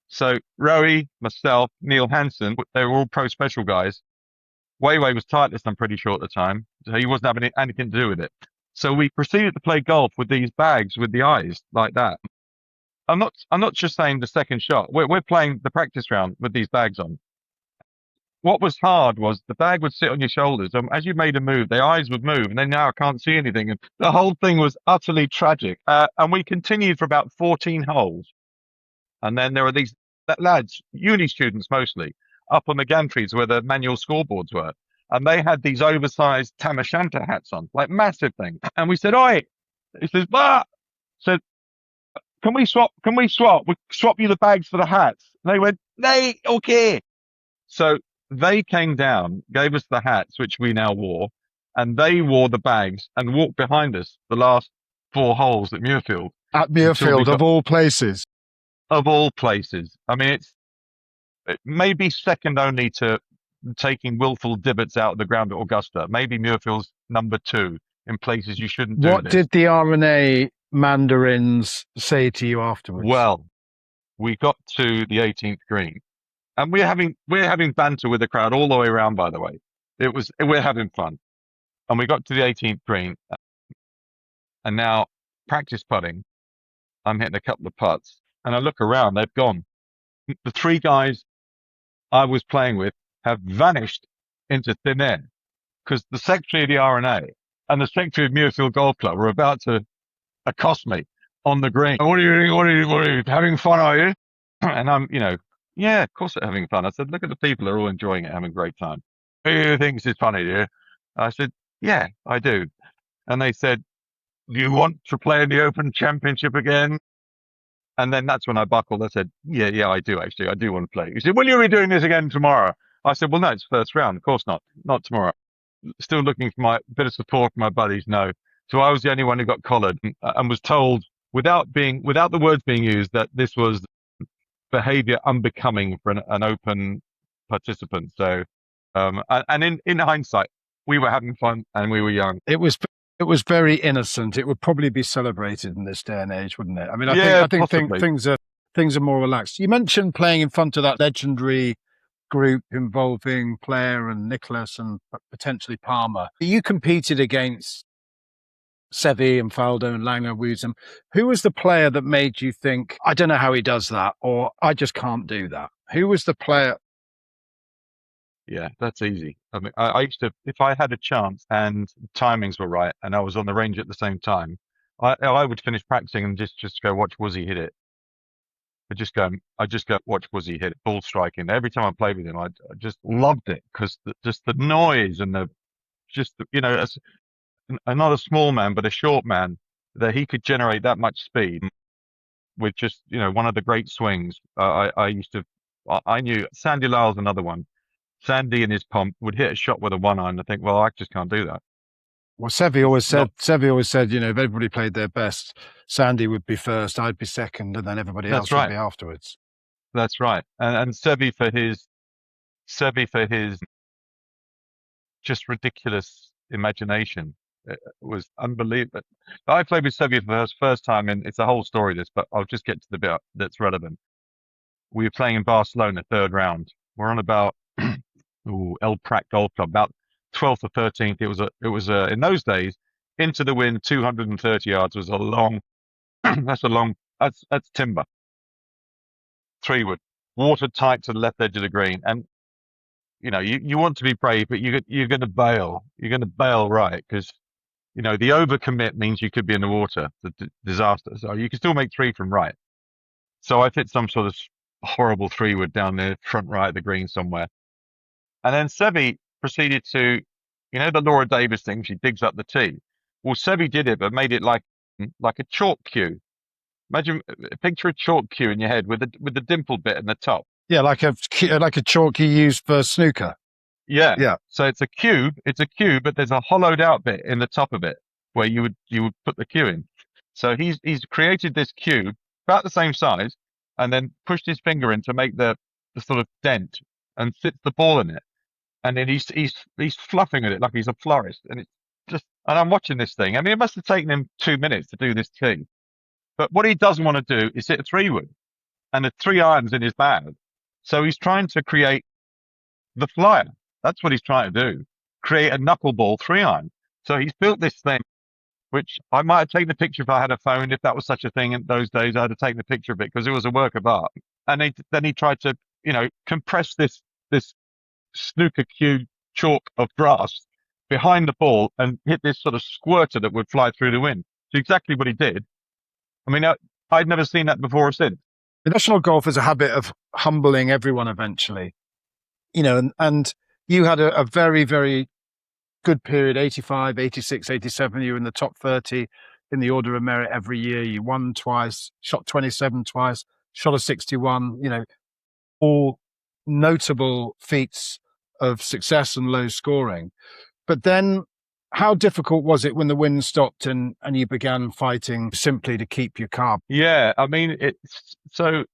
So Roe, myself, Neil Hansen, they were all pro special guys. Weiwei was Titleist, I'm pretty sure at the time. So he wasn't having anything to do with it. So we proceeded to play golf with these bags with the eyes like that. I'm not just saying the second shot. We're playing the practice round with these bags on. What was hard was the bag would sit on your shoulders. As you made a move, the eyes would move, and then now I can't see anything. And the whole thing was utterly tragic. And we continued for about 14 holes. And then there were these lads, uni students mostly, up on the gantries where the manual scoreboards were. And they had these oversized Tam O'Shanter hats on, like massive things. And we said, oi, he says, bah! Said, can we swap? We'll swap you the bags for the hats. And they went, nay, okay. So they came down, gave us the hats, which we now wore, and they wore the bags and walked behind us the last 4 holes at Muirfield. At Muirfield, of all places. Of all places. I mean, it may be second only to taking willful divots out of the ground at Augusta. Maybe Muirfield's number 2 in places you shouldn't do What this. did the RNA mandarins say to you afterwards? Well, we got to the 18th green, and we're having banter with the crowd all the way around. By the way, we're having fun, and we got to the 18th green, and now practice putting. I'm hitting a couple of putts, and I look around. They've gone. The 3 guys I was playing with have vanished into thin air because the secretary of the RNA and the secretary of Muirfield Golf Club were about to accost me on the green. What are you doing? What are you having fun, are you? And I'm, yeah, of course they're having fun. I said, look at the people, they're all enjoying it, having a great time. Who do you think is funny, do you? I said, yeah, I do. And they said, do you want to play in the Open Championship again? And then that's when I buckled. I said, yeah, I do actually. I do want to play. He said, will you be doing this again tomorrow? I said, well, no, it's first round. Of course not. Not tomorrow. Still looking for my bit of support from my buddies. No. So I was the only one who got collared and was told without the words being used that this was behavior unbecoming for an open participant. So, and in hindsight, we were having fun and we were young. It was very innocent. It would probably be celebrated in this day and age, wouldn't it? I mean, I think things are more relaxed. You mentioned playing in front of that legendary group involving Player and Nicholas and potentially Palmer. You competed against Seve and Faldo and Langer, Woosnam. Who was the player that made you think, I don't know how he does that, or I just can't do that? Who was the player? Yeah, that's easy. I mean, I used to, if I had a chance and timings were right and I was on the range at the same time, I would finish practicing and just go watch Woosie hit it. I just go watch Woosie hit it, ball striking. Every time I played with him, I just loved it because just the noise and not a small man, but a short man, that he could generate that much speed with just, one of the great swings. I knew Sandy Lyle's another one. Sandy in his pomp would hit a shot with a 1-iron and I think, well, I just can't do that. Well, Seve always said, if everybody played their best, Sandy would be first, I'd be second, and then everybody else would be afterwards. That's right. And Seve for his just ridiculous imagination. It was unbelievable. I played with Seve for the first time, and it's a whole story, this, but I'll just get to the bit that's relevant. We were playing in Barcelona, 3rd round. We're on about El Prat Golf Club, about 12th or 13th. It was in those days, into the wind, 230 yards was a long. That's timber. 3-wood, watertight to the left edge of the green, and you want to be brave, but you're going to bail. You're going to bail right because the overcommit means you could be in the water. The disaster. So you can still make 3 from right. So I hit some sort of horrible 3-wood down the front right of the green somewhere. And then Seve proceeded to, the Laura Davis thing, she digs up the tee. Well, Seve did it, but made it like a chalk cue. Imagine, picture a chalk cue in your head with the dimple bit in the top. Yeah, like a chalk you use for snooker. Yeah. Yeah. So it's a cube, but there's a hollowed out bit in the top of it where you would put the cue in. So he's created this cube about the same size and then pushed his finger in to make the sort of dent and sits the ball in it. And then he's fluffing at it like he's a florist. And it's just, and I'm watching this thing. I mean, it must have taken him 2 minutes to do this thing. But what he doesn't want to do is hit a 3-wood, and the 3 irons in his bag. So he's trying to create the flyer. That's what he's trying to do. Create a knuckleball 3-iron. So he's built this thing, which I might have taken the picture if I had a phone. If that was such a thing in those days, I'd have taken the picture of it because it was a work of art. And then he tried to, compress this snooker cube chalk of grass behind the ball and hit this sort of squirter that would fly through the wind. It's exactly what he did. I mean, I'd never seen that before or since. Professional golf is a habit of humbling everyone eventually, and you had a very, very good period, 85, 86, 87. You were in the top 30 in the order of merit every year. You won twice, shot 27 twice, shot a 61, all notable feats of success and low scoring. But then how difficult was it when the wind stopped and you began fighting simply to keep your carb? Yeah, I mean, so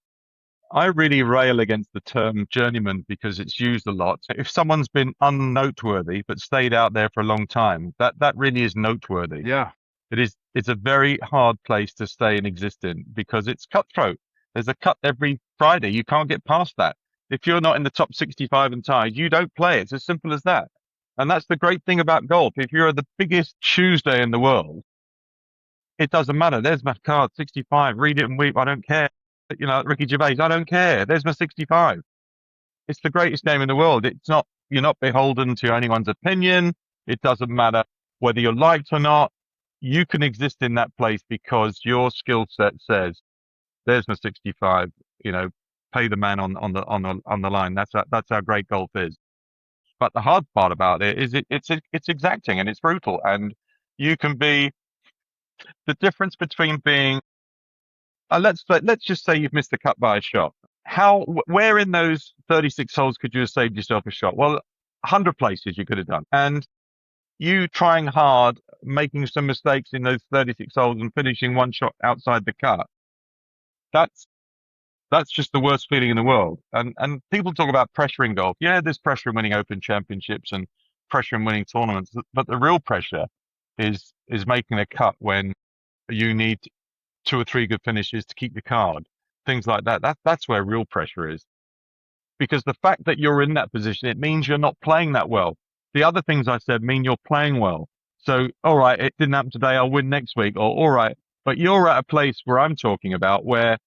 I really rail against the term journeyman because it's used a lot. If someone's been unnoteworthy but stayed out there for a long time, that really is noteworthy. Yeah. It's a very hard place to stay in existence because it's cutthroat. There's a cut every Friday. You can't get past that. If you're not in the top 65 and tied, you don't play. It's as simple as that. And that's the great thing about golf. If you're the biggest Tuesday in the world, it doesn't matter. There's my card, 65. Read it and weep. I don't care. Ricky Gervais, I don't care. There's my 65. It's the greatest game in the world. You're not beholden to anyone's opinion. It doesn't matter whether you're liked or not. You can exist in that place because your skill set says, there's my 65, pay the man on the line. That's how great golf is. But the hard part about it is it's exacting and it's brutal. And you can be the difference between being, let's just say you've missed the cut by a shot. Where in those 36 holes could you have saved yourself a shot? Well, 100 places you could have done. And you trying hard, making some mistakes in those 36 holes and finishing one shot outside the cut. That's just the worst feeling in the world. And people talk about pressure in golf. Yeah, there's pressure in winning Open Championships and pressure in winning tournaments, but the real pressure is making a cut when you need 2 or 3 good finishes to keep the card. Things like that. That's where real pressure is. Because the fact that you're in that position, it means you're not playing that well. The other things I said mean you're playing well. So, all right, it didn't happen today, I'll win next week. Or, all right, but you're at a place where I'm talking about where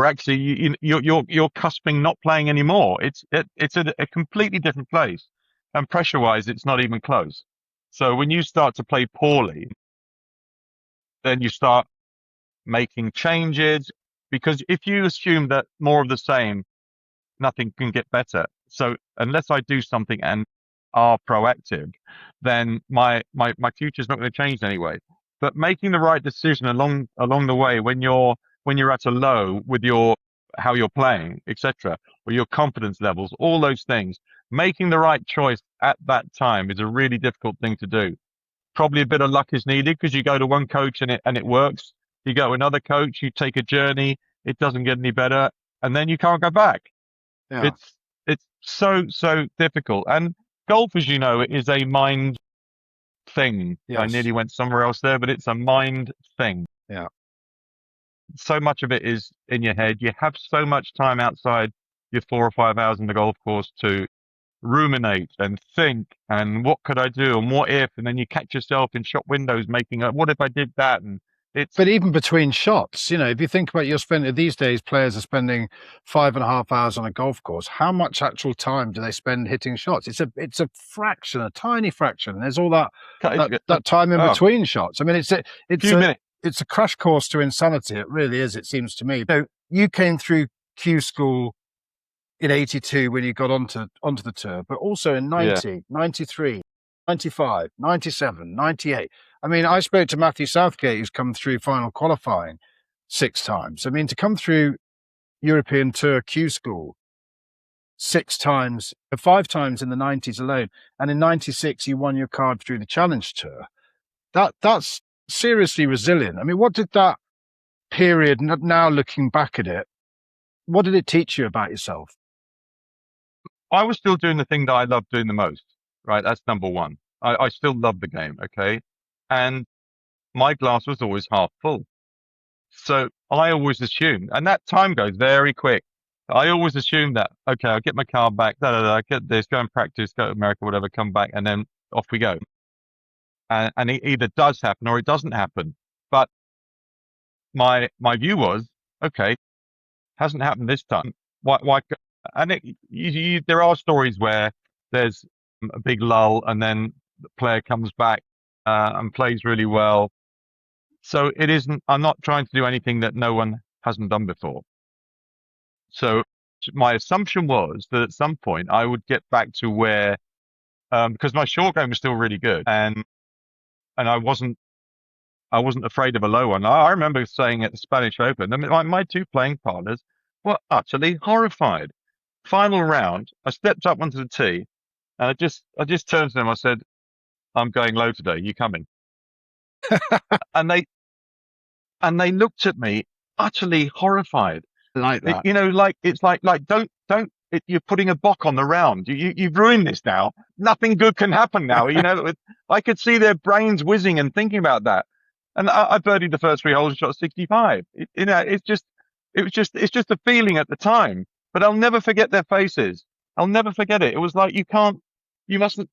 actually you're cusping not playing anymore. It's a completely different place. And pressure-wise, it's not even close. So when you start to play poorly, then you start making changes, because if you assume that more of the same, nothing can get better. So unless I do something and are proactive, then my future's not going to change anyway. But making the right decision along the way when you're at a low with how you're playing, etc., or your confidence levels, all those things, making the right choice at that time is a really difficult thing to do. Probably a bit of luck is needed because you go to one coach and it works. You go to another coach, you take a journey, it doesn't get any better, and then you can't go back. Yeah. It's so difficult. And golf, as you know, is a mind thing. Yes. I nearly went somewhere else there, but it's a mind thing. Yeah. So much of it is in your head. You have so much time outside your 4 or 5 hours on the golf course to ruminate and think and what could I do and what if, and then you catch yourself in shop windows making what if I did that, and but even between shots, if you think about these days, players are spending 5.5 hours on a golf course. How much actual time do they spend hitting shots? It's a fraction, a tiny fraction. And there's all that time in between shots. I mean, it's a crash course to insanity. It really is. It seems to me. You came through Q school in 82 when you got onto the tour, but also in 90, 93, 95, 97, 98. I mean, I spoke to Matthew Southgate, who's come through final qualifying 6 times. I mean, to come through European Tour Q School 5 times in the 90s alone. And in 96, you won your card through the Challenge Tour. That's seriously resilient. I mean, what did that period, now looking back at it, what did it teach you about yourself? I was still doing the thing that I loved doing the most, right? That's number one. I still love the game, okay? And my glass was always half full. So I always assumed, and that time goes very quick. I always assumed that, okay, I'll get my card back, get this, go and practice, go to America, whatever, come back, and then off we go. And it either does happen or it doesn't happen. But my view was, okay, hasn't happened this time. Why? And there are stories where there's a big lull and then the player comes back and plays really well. So it isn't, I'm not trying to do anything that no one hasn't done before. So my assumption was that at some point I would get back to where, because my short game was still really good and I wasn't afraid of a low one. I remember saying at the Spanish Open, I mean, my two playing partners were utterly horrified. Final round, I stepped up onto the tee and I just turned to them. I said, I'm going low today. You coming? and they looked at me utterly horrified. Like that. It's like don't, you're putting a bock on the round. You've ruined this now. Nothing good can happen now. I could see their brains whizzing and thinking about that. And I birdied the first 3 holes and shot 65. It's just a feeling at the time, but I'll never forget their faces. I'll never forget it. It was like, you mustn't,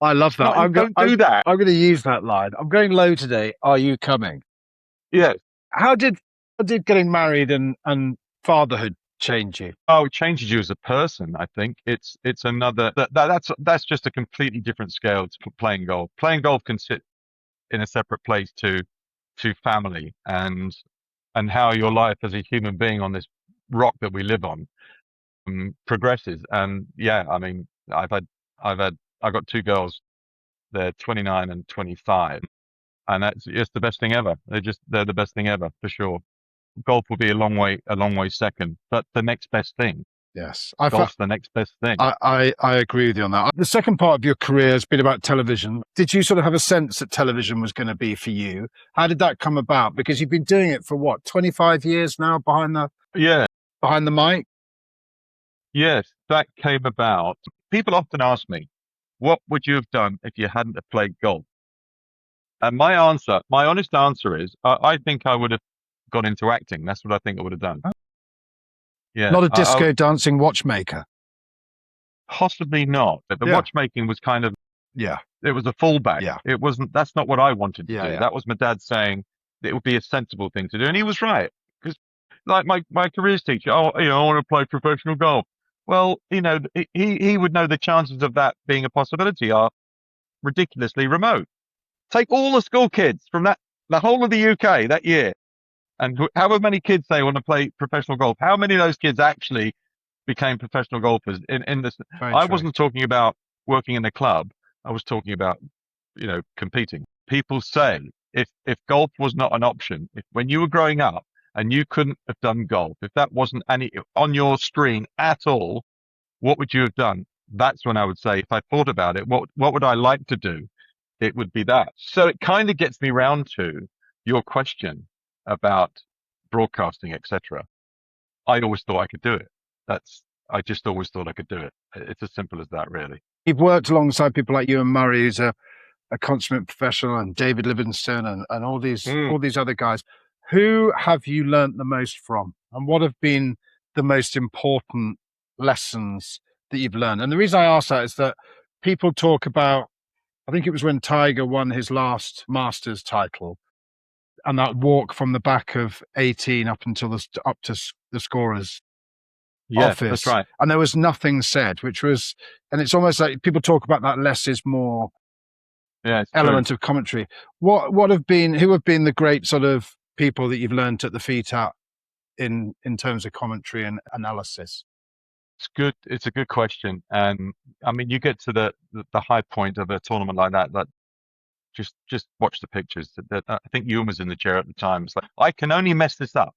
I love that. Don't do that. I'm going to use that line. I'm going low today. Are you coming? Yeah. How did getting married and fatherhood change you? Oh, it changes you as a person. I think it's another, that's just a completely different scale to playing golf. Playing golf can sit in a separate place to family and how your life as a human being on this rock that we live on progresses. And yeah, I mean, I've got 2 girls. They're 29 and 25, and that's just the best thing ever. They're the best thing ever for sure. Golf will be a long way second, but the next best thing. Yes, golf's the next best thing. I agree with you on that. The second part of your career has been about television. Did you sort of have a sense that television was going to be for you? How did that come about? Because you've been doing it for 25 years now behind the mic? Yes, that came about. People often ask me, what would you have done if you hadn't have played golf? And my honest answer is, I think I would have gone into acting. That's what I think I would have done. Yeah, not a disco dancing watchmaker. Possibly not. But the watchmaking was kind of, it was a fallback. Yeah. It wasn't, that's not what I wanted to do. Yeah. That was my dad saying it would be a sensible thing to do. And he was right. Because like my careers teacher, I want to play professional golf. Well, he would know the chances of that being a possibility are ridiculously remote. Take all the school kids from the whole of the UK that year. And however many kids say want to play professional golf, how many of those kids actually became professional golfers in this? I wasn't talking about working in a club. I was talking about, competing. People say if golf was not an option, if when you were growing up and you couldn't have done golf, if that wasn't any on your screen at all, what would you have done? That's when I would say, if I thought about it, what would I like to do? It would be that. So it kind of gets me round to your question about broadcasting, etc. I always thought I could do it. I just always thought I could do it. It's as simple as that, really. You've worked alongside people like Ewan Murray, who's a consummate professional, and David Livingstone and all these other guys. Who have you learnt the most from? And what have been the most important lessons that you've learned? And the reason I ask that is that people talk about, I think it was when Tiger won his last Masters title, and that walk from the back of 18 up to the scorer's office. That's right. And there was nothing said, and it's almost like people talk about that less is more element of commentary. Who have been the great sort of people that you've learned at the feet at in terms of commentary and analysis? It's good. It's a good question. And I mean, you get to the high point of a tournament like that just watch the pictures. I think Ewan was in the chair at the time. It's like, I can only mess this up.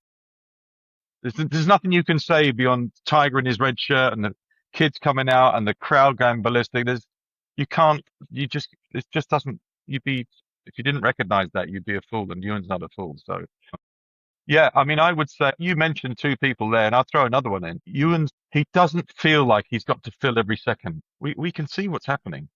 There's nothing you can say beyond Tiger in his red shirt and kids coming out and the crowd going ballistic. It just doesn't, if you didn't recognize that, you'd be a fool, and Ewan's not a fool. So, yeah, I mean, I would say you mentioned two people there, and I'll throw another one in. He doesn't feel like he's got to fill every second. We can see what's happening.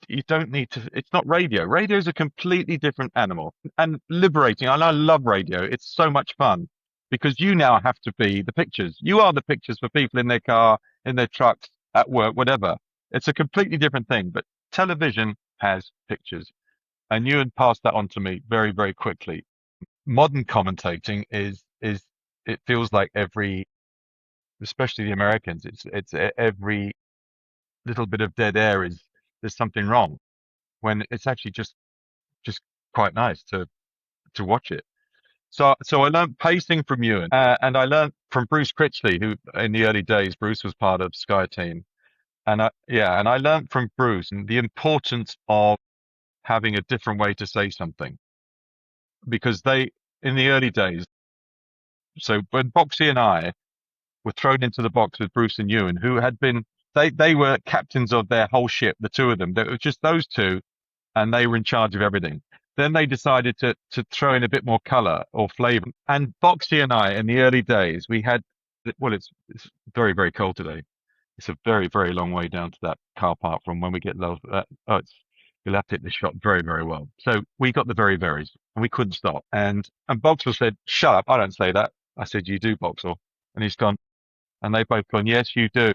You don't need to, it's not radio. Radio is a completely different animal and liberating. And I love radio. It's so much fun because you now have to be the pictures. You are the pictures for people in their car, in their trucks, at work, whatever. It's a completely different thing, but television has pictures. And Ewan passed that on to me very, very quickly. Modern commentating it feels like especially the Americans, it's every little bit of dead air there's something wrong, when it's actually just quite nice to watch it. So I learned pacing from Ewan, and I learned from Bruce Critchley, who in the early days, Bruce was part of Sky Team. And I learned from Bruce and the importance of having a different way to say something, because in the early days, so when Boxy and I were thrown into the box with Bruce and Ewan, who had been, they were captains of their whole ship, the two of them. It was just those two, and they were in charge of everything. Then they decided to throw in a bit more color or flavor. And Boxy and I, in the early days, we had, well, it's very, very cold today. It's a very, very long way down to that car park from when we get low. You'll have to hit the shot very, very well. So we got the very, veries, and we couldn't stop. And Boxall said, "Shut up, I don't say that." I said, "You do, Boxall." And he's gone, and they've both gone, "Yes, you do."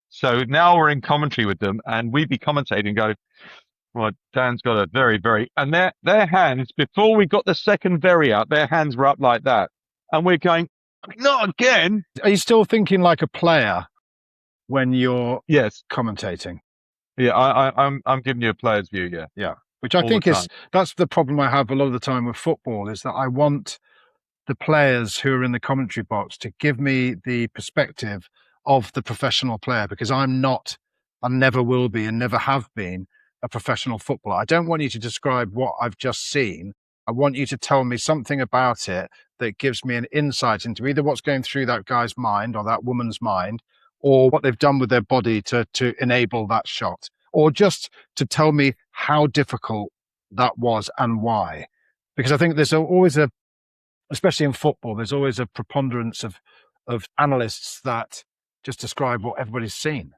So now we're in commentary with them, and we'd be commentating and go, "Well, Dan's got a very, very," and their hands, before we got the second very out, their hands were up like that. And we're going, "Not again." Are you still thinking like a player when you're Yes. commentating? Yeah, I'm giving you a player's view, yeah. Yeah. Which I think that's the problem I have a lot of the time with football, is that I want the players who are in the commentary box to give me the perspective of the professional player, because I'm not, and never will be, and never have been a professional footballer. I don't want you to describe what I've just seen. I want you to tell me something about it that gives me an insight into either what's going through that guy's mind or that woman's mind, or what they've done with their body to enable that shot, or just to tell me how difficult that was and why. Because I think there's always especially in football, there's always a preponderance of analysts that just describe what everybody's seen.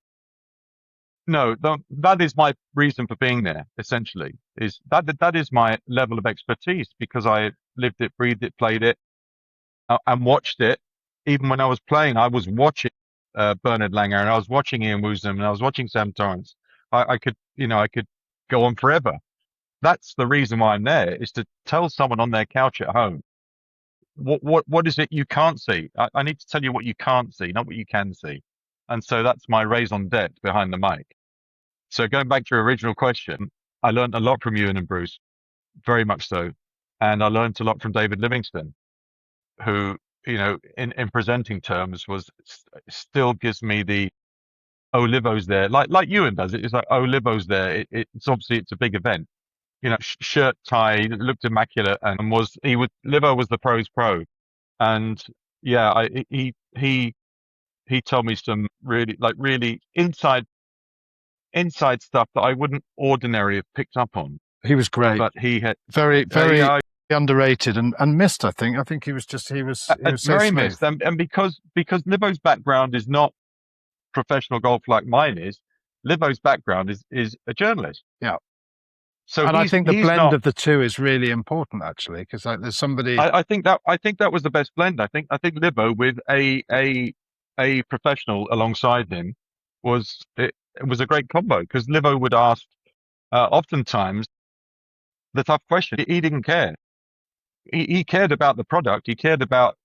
No, that is my reason for being there, essentially, is that is my level of expertise, because I lived it, breathed it, played it, and watched it. Even when I was playing, I was watching Bernhard Langer, and I was watching Ian Woosnam, and I was watching Sam Torrance. I could go on forever. That's the reason why I'm there, is to tell someone on their couch at home, what is it you can't see? I need to tell you what you can't see, not what you can see. And so that's my raison d'etre behind the mic. So going back to your original question, I learned a lot from Ewan and Bruce, very much so. And I learned a lot from David Livingston, who, in presenting terms, still gives me the, "Oh, Livo's there," like Ewan does it. It's like, "Oh, Livo's there." It's obviously, it's a big event. Shirt, tie, looked immaculate, and Livo was the pro's pro. And yeah, he told me some really inside stuff that I wouldn't ordinarily have picked up on. He was great, but he had very underrated and missed. I think he was so very smooth. missed. And because Livo's background is not professional golf like mine is, Livo's background is a journalist. Yeah. So I think the blend of the two is really important, actually, because there's somebody. I think that was the best blend. I think Livo with a professional alongside him was a great combo, because Livo would ask oftentimes the tough question. He didn't care. He cared about the product. He cared about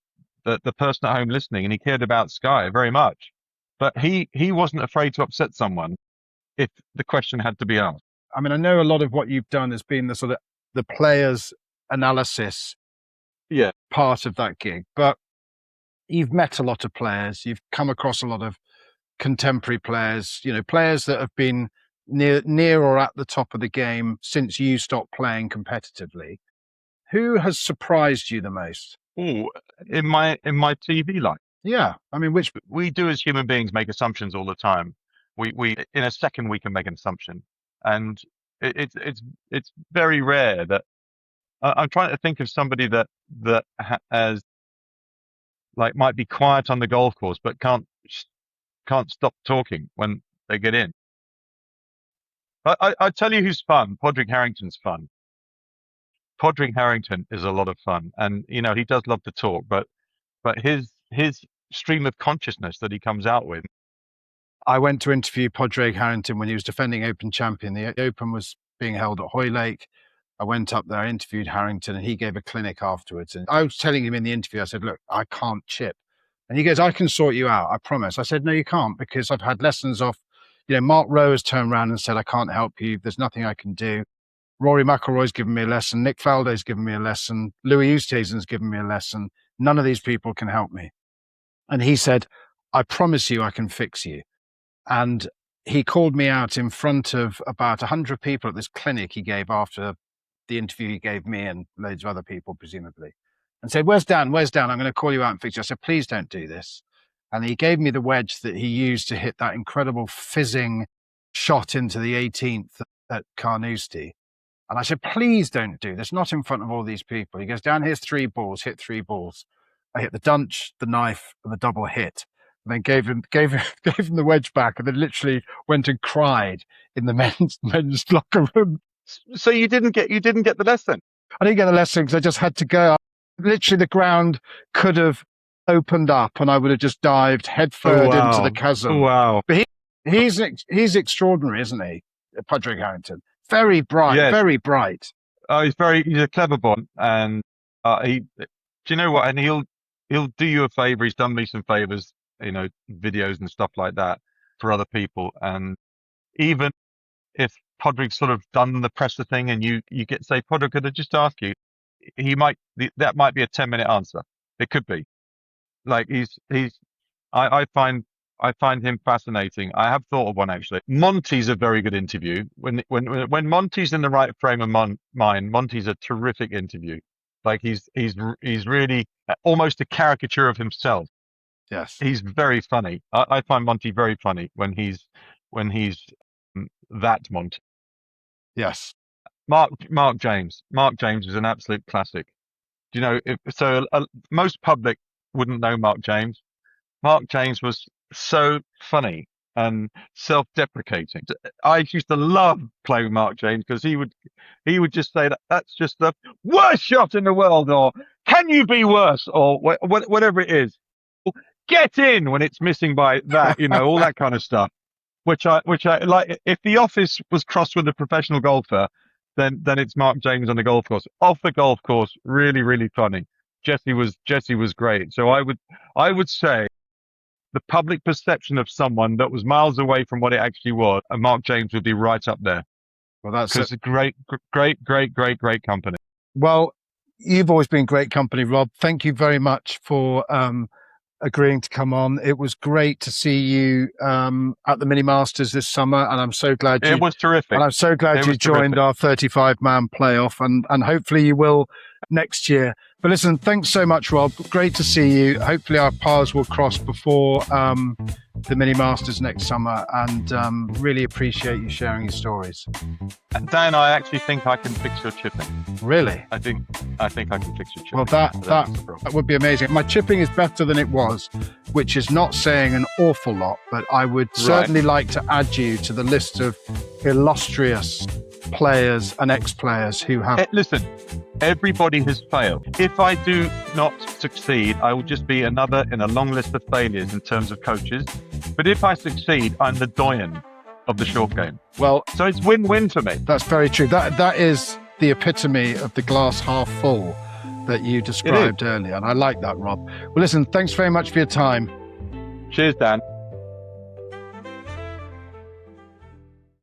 the person at home listening, and he cared about Sky very much. But he wasn't afraid to upset someone if the question had to be asked. I mean, I know a lot of what you've done has been the sort of the players' analysis part of that gig, but you've met a lot of players. You've come across a lot of contemporary players, players that have been near or at the top of the game since you stopped playing competitively. Who has surprised you the most? Oh, in my TV life, Yeah. I mean, which We do as human beings make assumptions all the time. We in a second we can make an assumption, and it's very rare that I'm trying to think of somebody that has like might be quiet on the golf course but can't stop talking when they get in. I tell you who's fun. Podrick Harrington's fun. Podrick Harrington is a lot of fun, and you know he does love to talk, but his stream of consciousness that he comes out with. I went to interview Podrick Harrington when he was defending Open champion. The Open was being held at Hoylake. I went up there, I interviewed Harrington, and he gave a clinic afterwards. And I was telling him in the interview, I said, look, I can't chip. And he goes, I can sort you out, I promise. I said, no, you can't, because I've had lessons off, Mark Roe has turned around and said, I can't help you. There's nothing I can do. Rory McIlroy's given me a lesson. Nick Faldo's given me a lesson. Louis Oosthuizen's given me a lesson. None of these people can help me. And he said, I promise you I can fix you. And he called me out in front of about 100 people at this clinic he gave after the interview he gave me and loads of other people, presumably, and said, where's Dan? Where's Dan? I'm going to call you out and fix you. I said, please don't do this. And he gave me the wedge that he used to hit that incredible fizzing shot into the 18th at Carnoustie. And I said, please don't do this, not in front of all these people. He goes, Dan, here's 3 balls, hit 3 balls. I hit the dunch, the knife, and the double hit. And then gave him the wedge back, and then literally went and cried in the men's locker room. So you didn't get the lesson. I didn't get the lesson because I just had to go. Literally, the ground could have opened up, and I would have just dived headfirst into the chasm. Oh, wow! But he's extraordinary, isn't he, Podrick Harrington? Very bright, yes. Very bright. Oh, he's a clever boy, and do you know what? And he'll do you a favor. He's done me some favors, videos and stuff like that for other people. And even if Podrick sort of done the presser thing, and you get say, Podrick, could I just ask you? That might be a 10-minute answer. It could be. Like I find him fascinating. I have thought of one actually. Monty's a very good interview. When Monty's in the right frame of mind, Monty's a terrific interview. Like he's really almost a caricature of himself. Yes, he's very funny. I find Monty very funny when he's that Monty. Yes, Mark James. Mark James is an absolute classic. Do you know? Most public wouldn't know Mark James. Mark James was so funny and self-deprecating. I used to love playing Mark James because he would just say that's just the worst shot in the world, or can you be worse, or whatever it is. Get in when it's missing by that, all that kind of stuff. Which I like. If The Office was crossed with a professional golfer, then it's Mark James on the golf course. Off the golf course, really, really funny. Jesse was great. So I would say the public perception of someone that was miles away from what it actually was, and Mark James would be right up there. Well, that's a great company. Well, you've always been great company, Rob. Thank you very much for agreeing to come on. It was great to see you at the Mini Masters this summer, and I'm so glad it was terrific. And I'm so glad you joined our 35-man playoff, and hopefully you will next year. But listen, thanks so much, Rob. Great to see you. Hopefully our paths will cross before the Mini Masters next summer, and really appreciate you sharing your stories. And Dan, I actually think I can fix your chipping. Really? I think I can fix your chipping. Well, that would be amazing. My chipping is better than it was, which is not saying an awful lot, but I would certainly like to add you to the list of illustrious players and ex-players who have... Listen, everybody has failed. If I do not succeed, I will just be another in a long list of failures in terms of coaches. But if I succeed, I'm the doyen of the short game. Well, so it's win-win for me. That's very true. That is the epitome of the glass half full that you described earlier. And I like that, Rob. Well, listen, thanks very much for your time. Cheers, Dan.